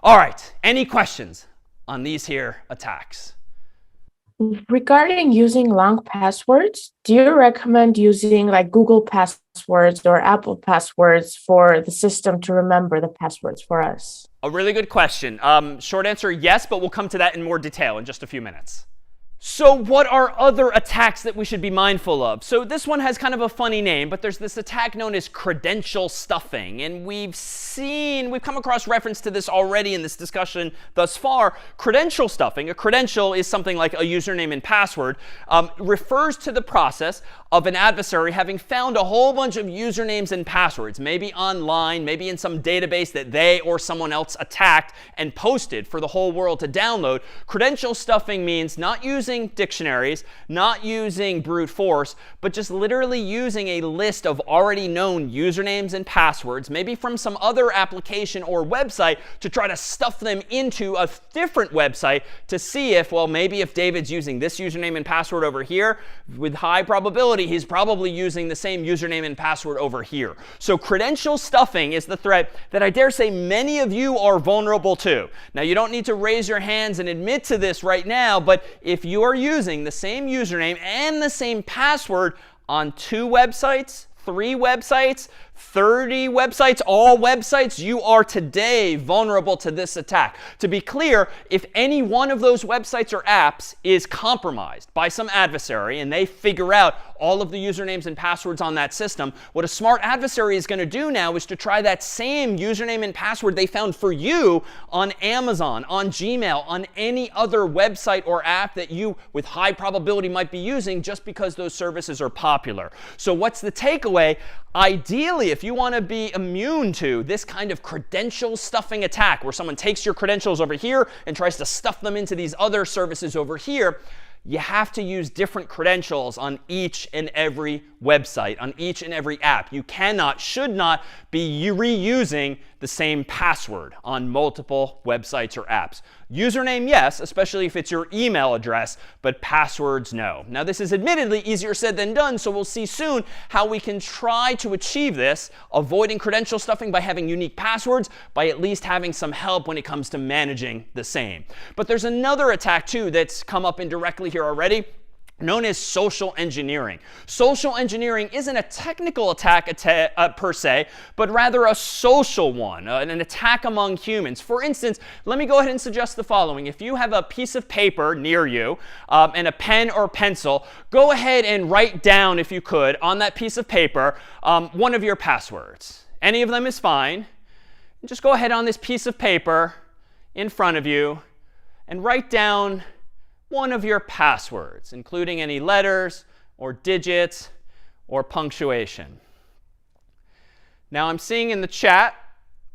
[SPEAKER 2] All right, any questions on these here attacks?
[SPEAKER 7] Regarding using long passwords, do you recommend using like Google passwords or Apple passwords for the system to remember the passwords for us?
[SPEAKER 2] A really good question. Short answer, yes, but we'll come to that in more detail in just a few minutes. So what are other attacks that we should be mindful of? So this one has kind of a funny name, but there's this attack known as credential stuffing. And we've come across reference to this already in this discussion thus far. Credential stuffing, a credential is something like a username and password, refers to the process of an adversary having found a whole bunch of usernames and passwords, maybe online, maybe in some database that they or someone else attacked and posted for the whole world to download. Credential stuffing means not using dictionaries, not using brute force, but just literally using a list of already known usernames and passwords, maybe from some other application or website, to try to stuff them into a different website to see if, well, maybe if David's using this username and password over here, with high probability, he's probably using the same username and password over here. So credential stuffing is the threat that I dare say many of you are vulnerable to. Now, you don't need to raise your hands and admit to this right now, but if you are using the same username and the same password on 2 websites, 3 websites, 30 websites, all websites, you are today vulnerable to this attack. To be clear, if any one of those websites or apps is compromised by some adversary and they figure out all of the usernames and passwords on that system, what a smart adversary is going to do now is to try that same username and password they found for you on Amazon, on Gmail, on any other website or app that you, with high probability, might be using just because those services are popular. So what's the takeaway? Ideally, if you want to be immune to this kind of credential stuffing attack, where someone takes your credentials over here and tries to stuff them into these other services over here, you have to use different credentials on each and every website, on each and every app. You cannot, should not be reusing the same password on multiple websites or apps. Username, yes, especially if it's your email address, but passwords, no. Now, this is admittedly easier said than done, so we'll see soon how we can try to achieve this, avoiding credential stuffing by having unique passwords, by at least having some help when it comes to managing the same. But there's another attack, too, that's come up indirectly here already, known as social engineering. Social engineering isn't a technical attack per se, but rather a social one, an attack among humans. For instance, let me go ahead and suggest the following. If you have a piece of paper near you and a pen or pencil, go ahead and write down, if you could, on that piece of paper, one of your passwords. Any of them is fine. Just go ahead on this piece of paper in front of you and write down one of your passwords, including any letters or digits or punctuation. Now, I'm seeing in the chat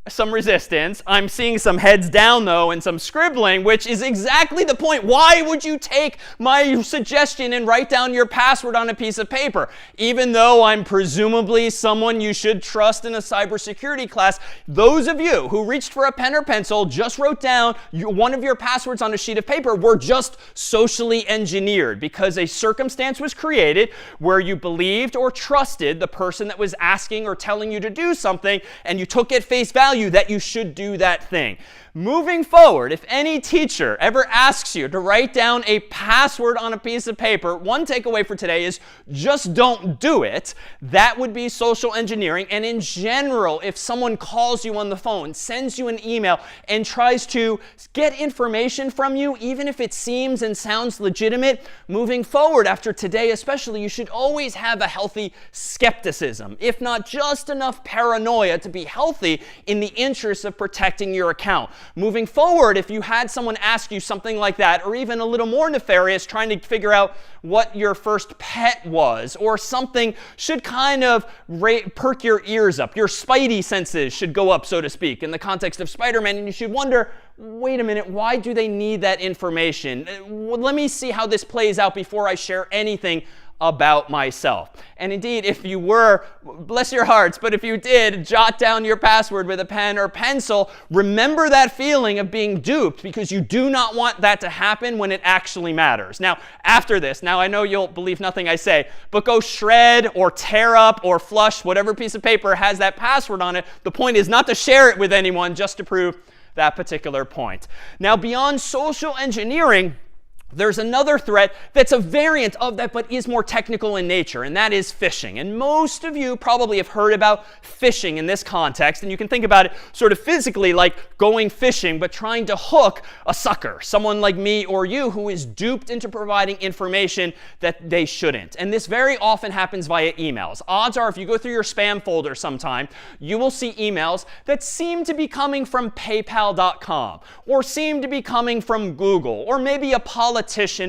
[SPEAKER 2] some resistance. I'm seeing some heads down, though, and some scribbling, which is exactly the point. Why would you take my suggestion and write down your password on a piece of paper? Even though I'm presumably someone you should trust in a cybersecurity class, those of you who reached for a pen or pencil, just wrote down one of your passwords on a sheet of paper, were just socially engineered because a circumstance was created where you believed or trusted the person that was asking or telling you to do something, and you took at face value that you should do that thing. Moving forward, if any teacher ever asks you to write down a password on a piece of paper, one takeaway for today is just don't do it. That would be social engineering. And in general, if someone calls you on the phone, sends you an email, and tries to get information from you, even if it seems and sounds legitimate, moving forward after today especially, you should always have a healthy skepticism, if not just enough paranoia to be healthy in the interest of protecting your account. Moving forward, if you had someone ask you something like that, or even a little more nefarious, trying to figure out what your first pet was, or something should kind of perk your ears up. Your spidey senses should go up, so to speak, in the context of Spider-Man, and you should wonder, wait a minute, why do they need that information? Let me see how this plays out before I share anything about myself. And indeed, if you were, bless your hearts, but if you did jot down your password with a pen or pencil, remember that feeling of being duped, because you do not want that to happen when it actually matters. Now, after this, now I know you'll believe nothing I say, but go shred or tear up or flush whatever piece of paper has that password on it. The point is not to share it with anyone, just to prove that particular point. Now, beyond social engineering, there's another threat that's a variant of that, but is more technical in nature, and that is phishing. And most of you probably have heard about phishing in this context, and you can think about it sort of physically like going fishing, but trying to hook a sucker, someone like me or you, who is duped into providing information that they shouldn't. And this very often happens via emails. Odds are, if you go through your spam folder sometime, you will see emails that seem to be coming from PayPal.com, or seem to be coming from Google, or maybe a politician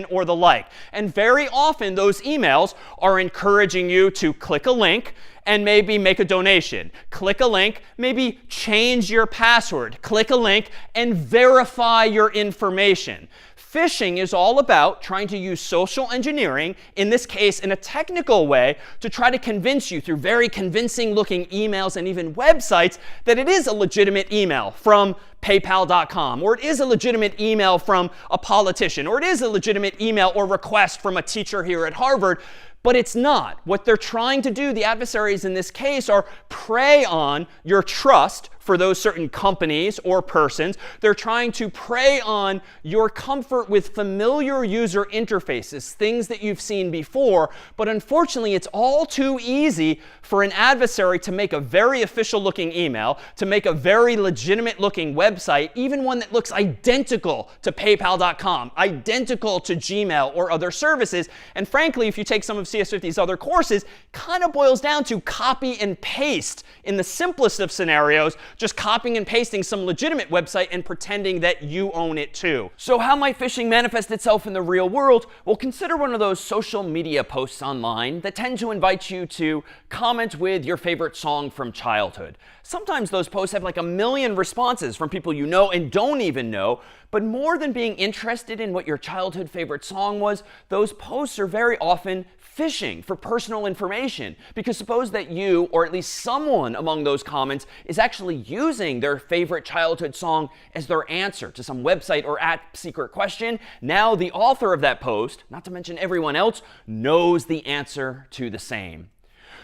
[SPEAKER 2] or the like. And very often those emails are encouraging you to click a link and maybe make a donation. Click a link, maybe change your password. Click a link and verify your information. Phishing is all about trying to use social engineering, in this case in a technical way, to try to convince you through very convincing looking emails and even websites that it is a legitimate email from PayPal.com, or it is a legitimate email from a politician, or it is a legitimate email or request from a teacher here at Harvard. But it's not. What they're trying to do, the adversaries in this case, are prey on your trust for those certain companies or persons. They're trying to prey on your comfort with familiar user interfaces, things that you've seen before. But unfortunately, it's all too easy for an adversary to make a very official looking email, to make a very legitimate looking website, even one that looks identical to PayPal.com, identical to Gmail or other services. And frankly, if you take some of CS50's other courses, kind of boils down to copy and paste in the simplest of scenarios, just copying and pasting some legitimate website and pretending that you own it too. So how might phishing manifest itself in the real world? Well, consider one of those social media posts online that tend to invite you to comment with your favorite song from childhood. Sometimes those posts have like 1 million responses from people you know and don't even know. But more than being interested in what your childhood favorite song was, those posts are very often phishing for personal information. Because suppose that you, or at least someone among those comments, is actually using their favorite childhood song as their answer to some website or app secret question. Now the author of that post, not to mention everyone else, knows the answer to the same.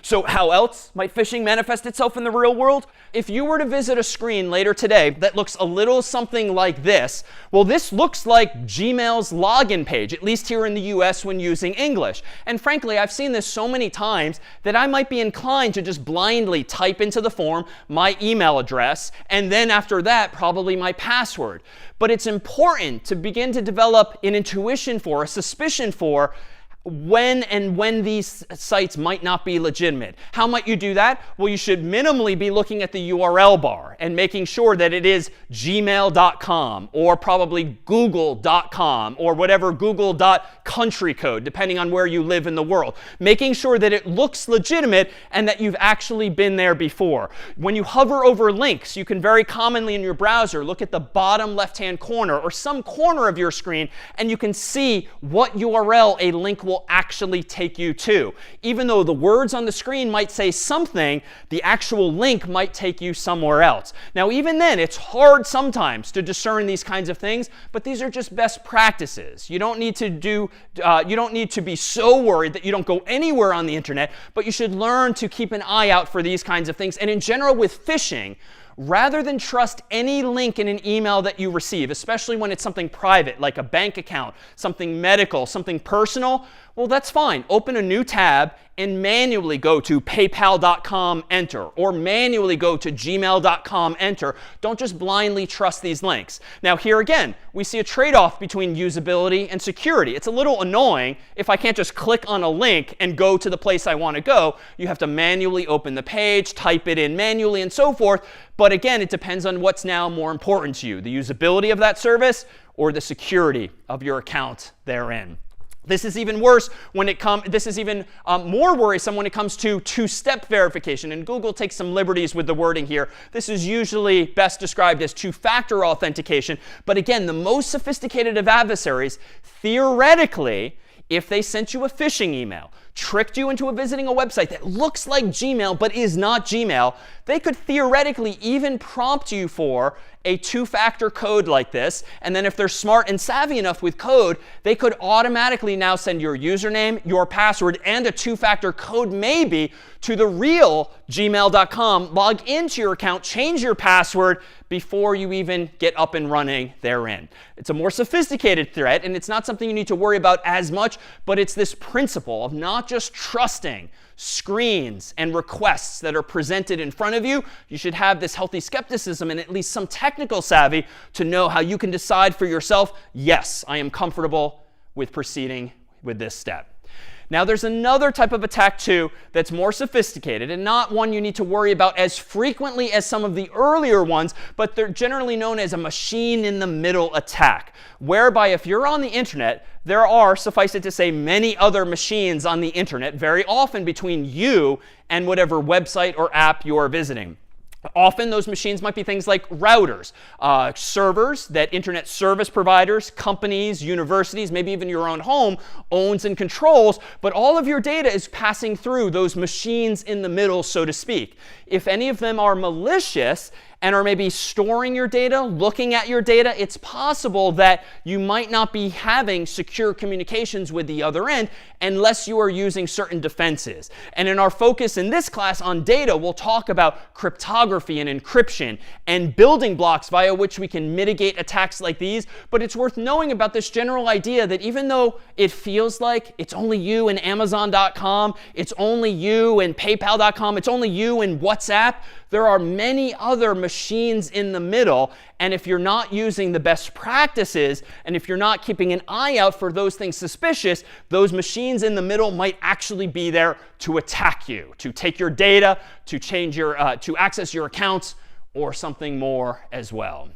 [SPEAKER 2] So how else might phishing manifest itself in the real world? If you were to visit a screen later today that looks a little something like this, well, this looks like Gmail's login page, at least here in the US when using English. And frankly, I've seen this so many times that I might be inclined to just blindly type into the form my email address, and then after that, probably my password. But it's important to begin to develop an intuition for, a suspicion for, when these sites might not be legitimate. How might you do that? Well, you should minimally be looking at the URL bar and making sure that it is gmail.com or probably google.com or whatever google.country code, depending on where you live in the world. Making sure that it looks legitimate and that you've actually been there before. When you hover over links, you can very commonly in your browser look at the bottom left-hand corner or some corner of your screen, and you can see what URL a link will actually take you to. Even though the words on the screen might say something, the actual link might take you somewhere else. Now, even then, it's hard sometimes to discern these kinds of things, but these are just best practices. You don't need to be so worried that you don't go anywhere on the internet, but you should learn to keep an eye out for these kinds of things. And in general, with phishing, rather than trust any link in an email that you receive, especially when it's something private, like a bank account, something medical, something personal, well, that's fine. Open a new tab and manually go to paypal.com, enter, or manually go to gmail.com, enter. Don't just blindly trust these links. Now, here again, we see a trade-off between usability and security. It's a little annoying if I can't just click on a link and go to the place I want to go. You have to manually open the page, type it in manually, and so forth. But again, it depends on what's now more important to you, the usability of that service or the security of your account therein. This is even worse when this is even more worrisome when it comes to two-step verification. And Google takes some liberties with the wording here. This is usually best described as two-factor authentication. But again, the most sophisticated of adversaries, theoretically, if they sent you a phishing email, tricked you into visiting a website that looks like Gmail but is not Gmail, they could theoretically even prompt you for a two-factor code like this. And then if they're smart and savvy enough with code, they could automatically now send your username, your password, and a two-factor code maybe to the real gmail.com, log into your account, change your password before you even get up and running therein. It's a more sophisticated threat, and it's not something you need to worry about as much, but it's this principle of not just trusting screens and requests that are presented in front of you. You should have this healthy skepticism and at least some technical savvy to know how you can decide for yourself, yes, I am comfortable with proceeding with this step. Now, there's another type of attack, too, that's more sophisticated and not one you need to worry about as frequently as some of the earlier ones, but they're generally known as a machine-in-the-middle attack, whereby if you're on the internet, there are, suffice it to say, many other machines on the internet, very often between you and whatever website or app you are visiting. Often those machines might be things like routers, servers that internet service providers, companies, universities, maybe even your own home owns and controls, but all of your data is passing through those machines in the middle, so to speak. If any of them are malicious and are maybe storing your data, looking at your data, it's possible that you might not be having secure communications with the other end unless you are using certain defenses. And in our focus in this class on data, we'll talk about cryptography and encryption and building blocks via which we can mitigate attacks like these. But it's worth knowing about this general idea that even though it feels like it's only you and Amazon.com, it's only you and PayPal.com, it's only you and WhatsApp, there are many other machines in the middle. And if you're not using the best practices, and if you're not keeping an eye out for those things suspicious, those machines in the middle might actually be there to attack you, to take your data, to change your, to access your accounts, or something more as well.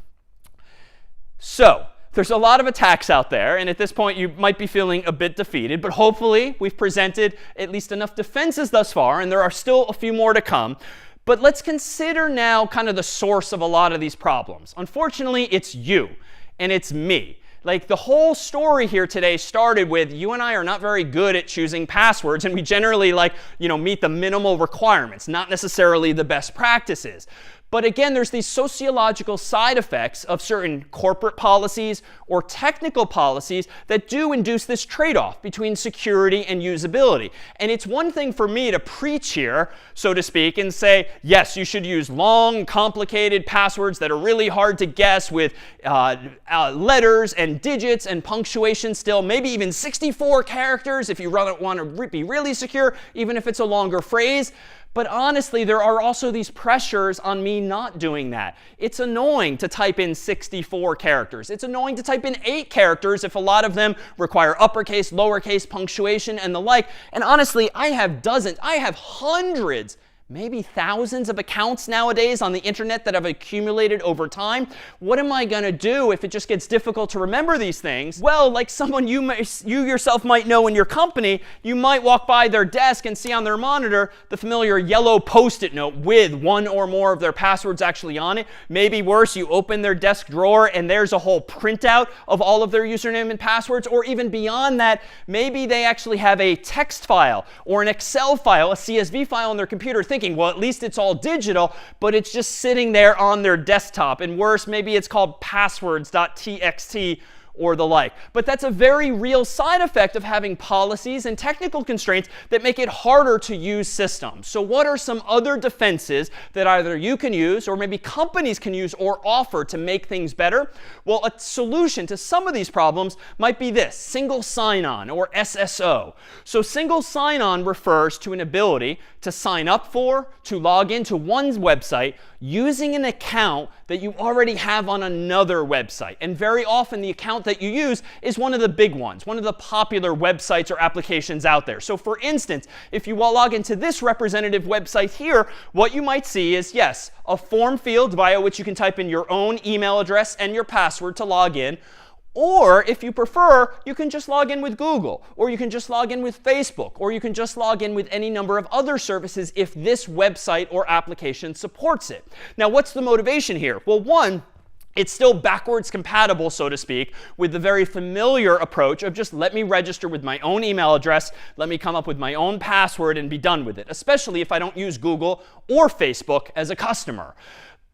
[SPEAKER 2] So there's a lot of attacks out there, and at this point you might be feeling a bit defeated, but hopefully we've presented at least enough defenses thus far, and there are still a few more to come. But let's consider now kind of the source of a lot of these problems. Unfortunately, it's you and it's me. Like, the whole story here today started with you and I are not very good at choosing passwords, and we generally meet the minimal requirements, not necessarily the best practices. But again, there's these sociological side effects of certain corporate policies or technical policies that do induce this trade-off between security and usability. And it's one thing for me to preach here, so to speak, and say, yes, you should use long, complicated passwords that are really hard to guess with letters and digits and punctuation still, maybe even 64 characters if you want to be really secure, even if it's a longer phrase. But honestly, there are also these pressures on me not doing that. It's annoying to type in 64 characters. It's annoying to type in 8 characters if a lot of them require uppercase, lowercase, punctuation, and the like. And honestly, I have hundreds, maybe thousands of accounts nowadays on the internet that have accumulated over time. What am I going to do if it just gets difficult to remember these things? Well, like someone you yourself might know in your company, you might walk by their desk and see on their monitor the familiar yellow Post-it note with one or more of their passwords actually on it. Maybe worse, you open their desk drawer and there's a whole printout of all of their username and passwords. Or even beyond that, maybe they actually have a text file or an Excel file, a CSV file on their computer, thinking, well, at least it's all digital, but it's just sitting there on their desktop. And worse, maybe it's called passwords.txt or the like. But that's a very real side effect of having policies and technical constraints that make it harder to use systems. So what are some other defenses that either you can use or maybe companies can use or offer to make things better? Well, a solution to some of these problems might be this: single sign-on, or SSO. So single sign-on refers to an ability to sign up for, to log into one website using an account that you already have on another website. And very often the account that you use is one of the big ones, one of the popular websites or applications out there. So for instance, if you log into this representative website here, what you might see is, yes, a form field via which you can type in your own email address and your password to log in. Or if you prefer, you can just log in with Google, or you can just log in with Facebook, or you can just log in with any number of other services if this website or application supports it. Now, what's the motivation here? Well, one, it's still backwards compatible, so to speak, with the very familiar approach of just let me register with my own email address, let me come up with my own password and be done with it, especially if I don't use Google or Facebook as a customer.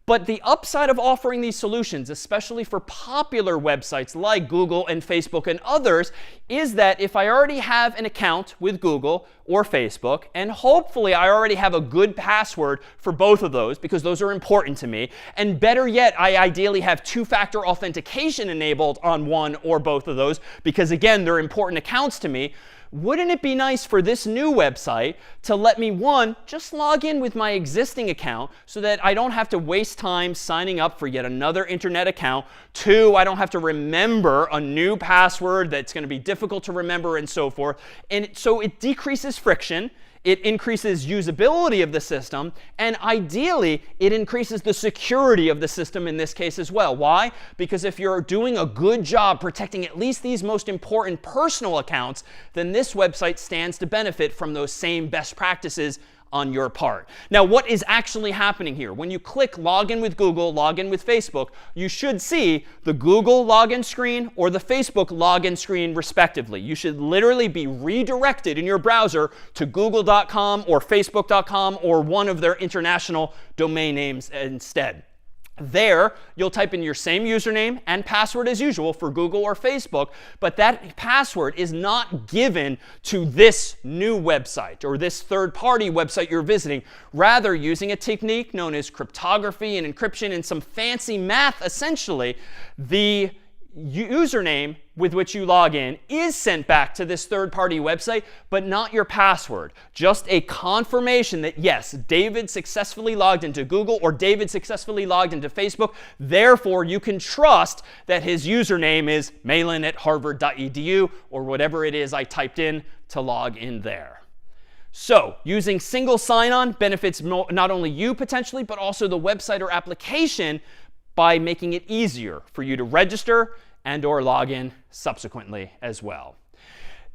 [SPEAKER 2] But the upside of offering these solutions, especially for popular websites like Google and Facebook and others, is that if I already have an account with Google or Facebook, and hopefully I already have a good password for both of those, because those are important to me, and better yet, I ideally have two-factor authentication enabled on one or both of those, because again, they're important accounts to me, wouldn't it be nice for this new website to let me, one, just log in with my existing account so that I don't have to waste time signing up for yet another internet account. Two, I don't have to remember a new password that's going to be difficult to remember and so forth. And so it decreases friction. It increases usability of the system, and ideally, it increases the security of the system in this case as well. Why? Because if you're doing a good job protecting at least these most important personal accounts, then this website stands to benefit from those same best practices on your part. Now, what is actually happening here? When you click login with Google, login with Facebook, you should see the Google login screen or the Facebook login screen respectively. You should literally be redirected in your browser to google.com or facebook.com or one of their international domain names instead. There, you'll type in your same username and password as usual for Google or Facebook, but that password is not given to this new website or this third-party website you're visiting. Rather, using a technique known as cryptography and encryption and some fancy math, essentially, the username with which you log in is sent back to this third-party website, but not your password. Just a confirmation that, yes, David successfully logged into Google or David successfully logged into Facebook. Therefore, you can trust that his username is malan@harvard.edu or whatever it is I typed in to log in there. So using single sign-on benefits not only you potentially, but also the website or application by making it easier for you to register and or log in subsequently as well.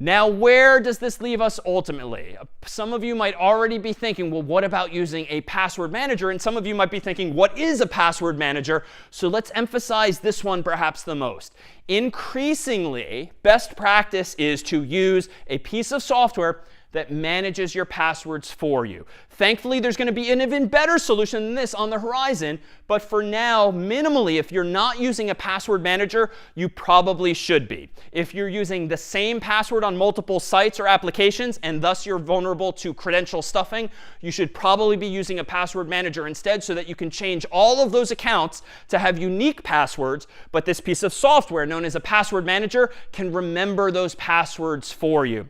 [SPEAKER 2] Now, where does this leave us ultimately? Some of you might already be thinking, well, what about using a password manager? And some of you might be thinking, what is a password manager? So let's emphasize this one perhaps the most. Increasingly, best practice is to use a piece of software that manages your passwords for you. Thankfully, there's going to be an even better solution than this on the horizon. But for now, minimally, if you're not using a password manager, you probably should be. If you're using the same password on multiple sites or applications, and thus you're vulnerable to credential stuffing, you should probably be using a password manager instead so that you can change all of those accounts to have unique passwords. But this piece of software known as a password manager can remember those passwords for you.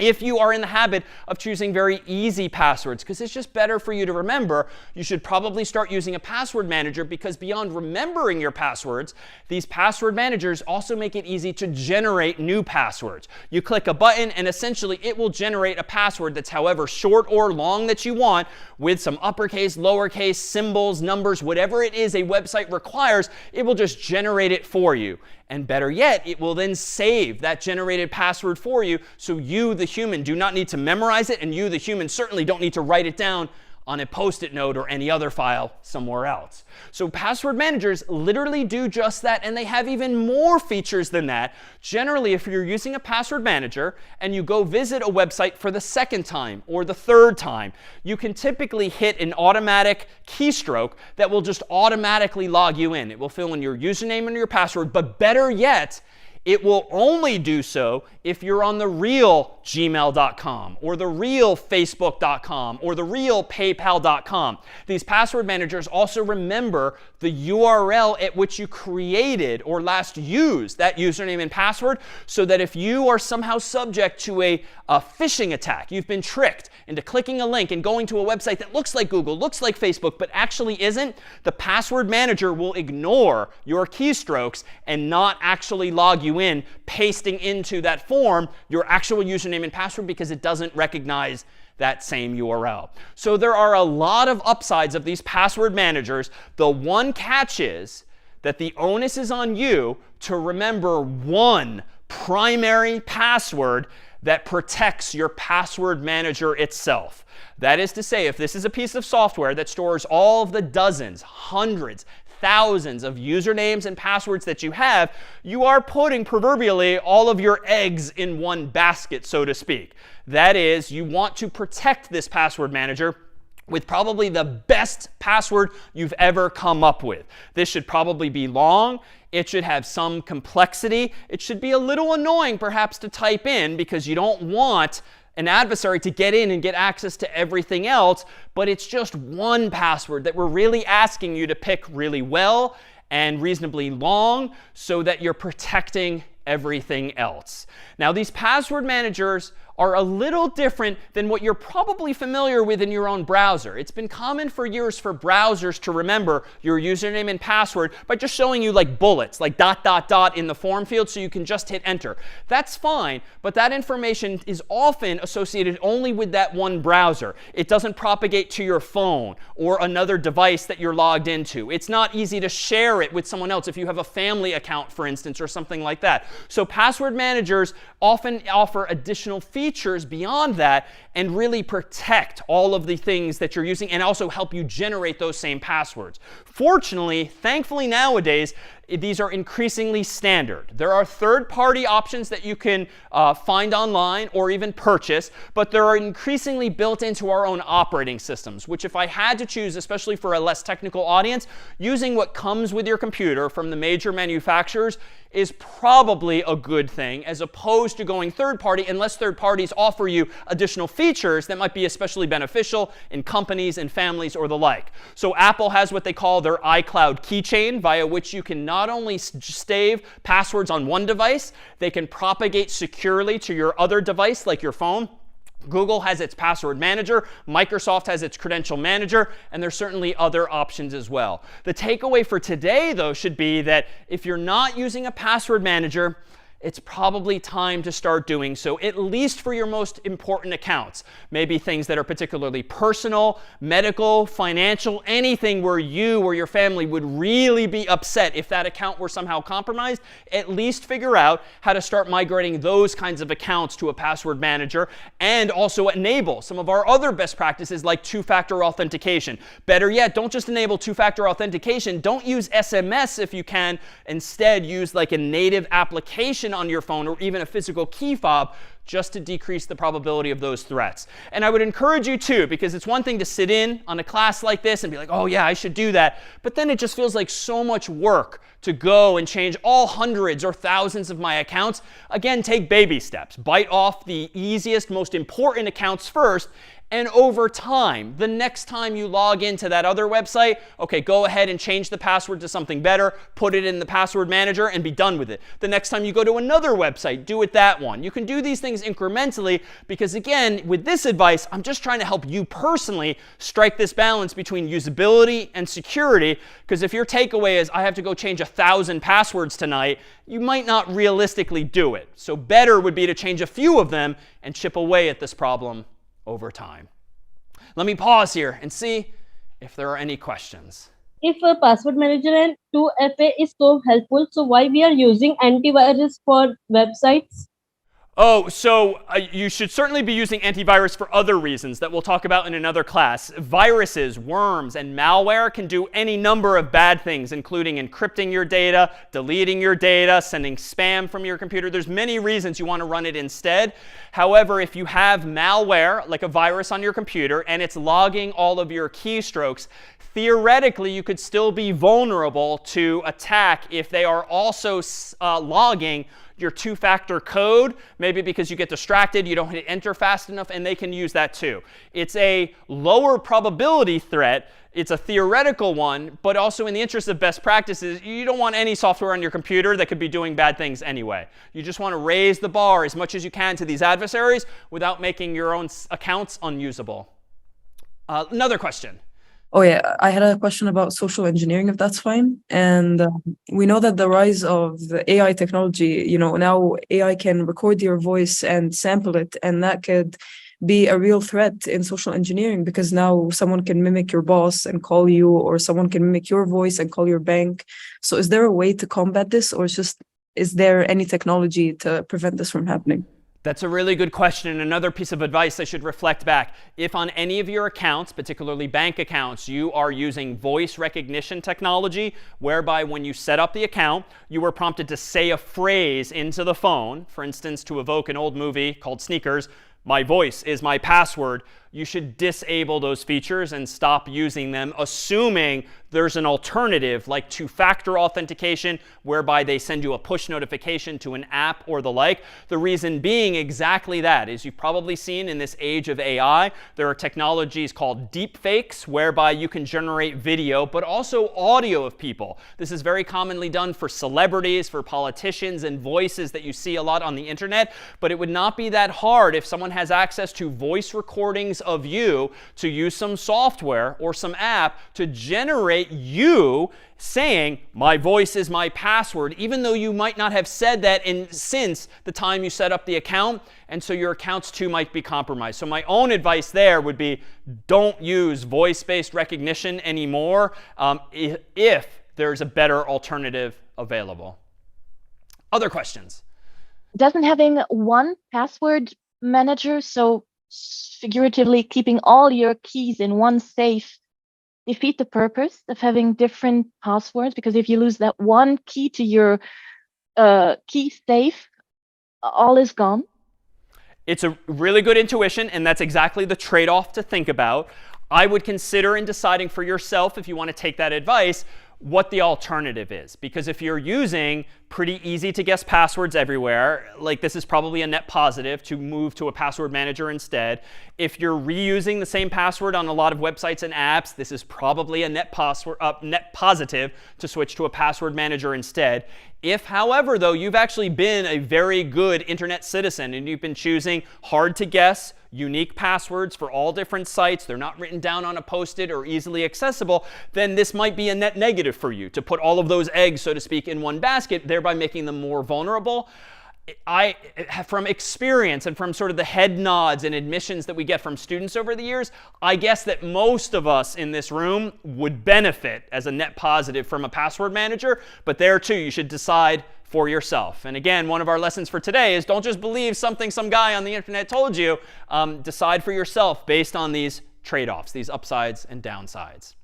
[SPEAKER 2] If you are in the habit of choosing very easy passwords, because it's just better for you to remember, you should probably start using a password manager, because beyond remembering your passwords, these password managers also make it easy to generate new passwords. You click a button and essentially it will generate a password that's however short or long that you want, with some uppercase, lowercase, symbols, numbers, whatever it is a website requires, it will just generate it for you. And better yet, it will then save that generated password for you, so you, the human, do not need to memorize it, and you, the human, certainly don't need to write it down on a Post-it note or any other file somewhere else. So password managers literally do just that, and they have even more features than that. Generally, if you're using a password manager and you go visit a website for the second time or the third time, you can typically hit an automatic keystroke that will just automatically log you in. It will fill in your username and your password, but better yet, it will only do so if you're on the real gmail.com or the real facebook.com or the real paypal.com. These password managers also remember the URL at which you created or last used that username and password, so that if you are somehow subject to a phishing attack, you've been tricked into clicking a link and going to a website that looks like Google, looks like Facebook, but actually isn't, the password manager will ignore your keystrokes and not actually log you in, pasting into that form your actual username and password, because it doesn't recognize that same URL. So there are a lot of upsides of these password managers. The one catch is that the onus is on you to remember one primary password that protects your password manager itself. That is to say, if this is a piece of software that stores all of the dozens, hundreds, thousands of usernames and passwords that you have, you are putting proverbially all of your eggs in one basket, so to speak. That is, you want to protect this password manager with probably the best password you've ever come up with. This should probably be long. It should have some complexity. It should be a little annoying perhaps to type in, because you don't want an adversary to get in and get access to everything else, but it's just one password that we're really asking you to pick really well and reasonably long, so that you're protecting everything else. Now, these password managers are a little different than what you're probably familiar with in your own browser. It's been common for years for browsers to remember your username and password by just showing you like bullets, like ... in the form field, so you can just hit enter. That's fine, but that information is often associated only with that one browser. It doesn't propagate to your phone or another device that you're logged into. It's not easy to share it with someone else if you have a family account, for instance, or something like that. So password managers often offer additional features beyond that and really protect all of the things that you're using, and also help you generate those same passwords. Fortunately, thankfully nowadays, these are increasingly standard. There are third-party options that you can find online or even purchase, but there are increasingly built into our own operating systems, which if I had to choose, especially for a less technical audience, using what comes with your computer from the major manufacturers is probably a good thing, as opposed to going third-party, unless third parties offer you additional features that might be especially beneficial in companies and families or the like. So Apple has what they call their iCloud keychain, via which you can not only save passwords on one device, they can propagate securely to your other device, like your phone. Google has its password manager, Microsoft has its credential manager, and there's certainly other options as well. The takeaway for today, though, should be that if you're not using a password manager, it's probably time to start doing so, at least for your most important accounts. Maybe things that are particularly personal, medical, financial, anything where you or your family would really be upset if that account were somehow compromised. At least figure out how to start migrating those kinds of accounts to a password manager, and also enable some of our other best practices like two-factor authentication. Better yet, don't just enable two-factor authentication. Don't use SMS if you can. Instead, use like a native application on your phone, or even a physical key fob, just to decrease the probability of those threats. And I would encourage you too, because it's one thing to sit in on a class like this and be like, oh yeah, I should do that. But then it just feels like so much work to go and change all hundreds or thousands of my accounts. Again, take baby steps. Bite off the easiest, most important accounts first. And over time, the next time you log into that other website, okay, go ahead and change the password to something better, put it in the password manager, and be done with it. The next time you go to another website, do it that one. You can do these things things incrementally because, again, with this advice, I'm just trying to help you personally strike this balance between usability and security, because if your takeaway is, I have to go change 1,000 passwords tonight, you might not realistically do it. So better would be to change a few of them and chip away at this problem over time. Let me pause here and see if there are any questions.
[SPEAKER 8] If a password manager and 2FA is so helpful, so why we are using antivirus for websites?
[SPEAKER 2] Oh, so you should certainly be using antivirus for other reasons that we'll talk about in another class. Viruses, worms, and malware can do any number of bad things, including encrypting your data, deleting your data, sending spam from your computer. There's many reasons you want to run it instead. However, if you have malware, like a virus on your computer, and it's logging all of your keystrokes, theoretically, you could still be vulnerable to attack if they are also logging your two-factor code, maybe because you get distracted, you don't hit enter fast enough, and they can use that too. It's a lower probability threat. It's a theoretical one, but also in the interest of best practices, you don't want any software on your computer that could be doing bad things anyway. You just want to raise the bar as much as you can to these adversaries without making your own accounts unusable. Another question.
[SPEAKER 9] Oh yeah, I had a question about social engineering, if that's fine. And we know that the rise of the AI technology, now AI can record your voice and sample it, and that could be a real threat in social engineering because now someone can mimic your boss and call you, or someone can mimic your voice and call your bank. So is there a way to combat this, or is there any technology to prevent this from happening?
[SPEAKER 2] That's a really good question. And another piece of advice I should reflect back. If on any of your accounts, particularly bank accounts, you are using voice recognition technology, whereby when you set up the account, you were prompted to say a phrase into the phone, for instance, to evoke an old movie called Sneakers, my voice is my password, you should disable those features and stop using them, assuming there's an alternative like two-factor authentication, whereby they send you a push notification to an app or the like. The reason being exactly that is you've probably seen in this age of AI, there are technologies called deepfakes, whereby you can generate video, but also audio of people. This is very commonly done for celebrities, for politicians, and voices that you see a lot on the internet. But it would not be that hard if someone has access to voice recordings of you to use some software or some app to generate you saying, my voice is my password, even though you might not have said that since the time you set up the account. And so your accounts too might be compromised. So my own advice there would be, don't use voice-based recognition anymore if there's a better alternative available. Other questions?
[SPEAKER 3] Doesn't having one password manager, so figuratively keeping all your keys in one safe, defeat the purpose of having different passwords? Because if you lose that one key to your key safe, all is gone.
[SPEAKER 2] It's a really good intuition, and that's exactly the trade-off to think about. I would consider in deciding for yourself, if you want to take that advice, what the alternative is. Because if you're using pretty easy to guess passwords everywhere, like this is probably a net positive to move to a password manager instead. If you're reusing the same password on a lot of websites and apps, this is probably a net positive to switch to a password manager instead. If, however, though, you've actually been a very good internet citizen and you've been choosing hard to guess, unique passwords for all different sites, they're not written down on a Post-it or easily accessible, then this might be a net negative for you to put all of those eggs, so to speak, in one basket, thereby making them more vulnerable. From experience and from sort of the head nods and admissions that we get from students over the years, I guess that most of us in this room would benefit as a net positive from a password manager. But there, too, you should decide for yourself. And again, one of our lessons for today is don't just believe something some guy on the internet told you. Decide for yourself based on these trade-offs, these upsides and downsides.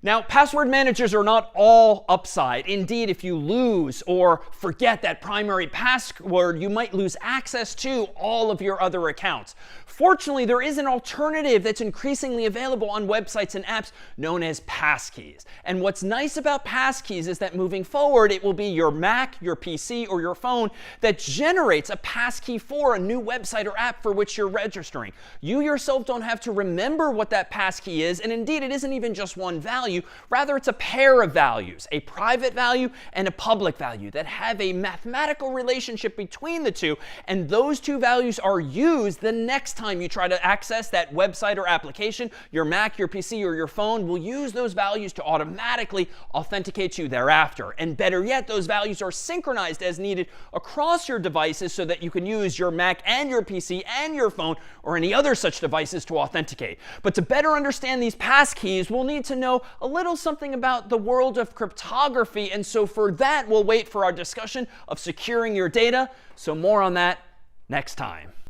[SPEAKER 2] Now, password managers are not all upside. Indeed, if you lose or forget that primary password, you might lose access to all of your other accounts. Fortunately, there is an alternative that's increasingly available on websites and apps known as Passkeys. And what's nice about Passkeys is that moving forward, it will be your Mac, your PC, or your phone that generates a passkey for a new website or app for which you're registering. You yourself don't have to remember what that passkey is, and indeed, it isn't even just one value. value. Rather, it's a pair of values, a private value and a public value that have a mathematical relationship between the two. And those two values are used the next time you try to access that website or application. Your Mac, your PC, or your phone will use those values to automatically authenticate you thereafter. And better yet, those values are synchronized as needed across your devices so that you can use your Mac and your PC and your phone or any other such devices to authenticate. But to better understand these passkeys, we'll need to know a little something about the world of cryptography. And so for that, we'll wait for our discussion of securing your data. So more on that next time.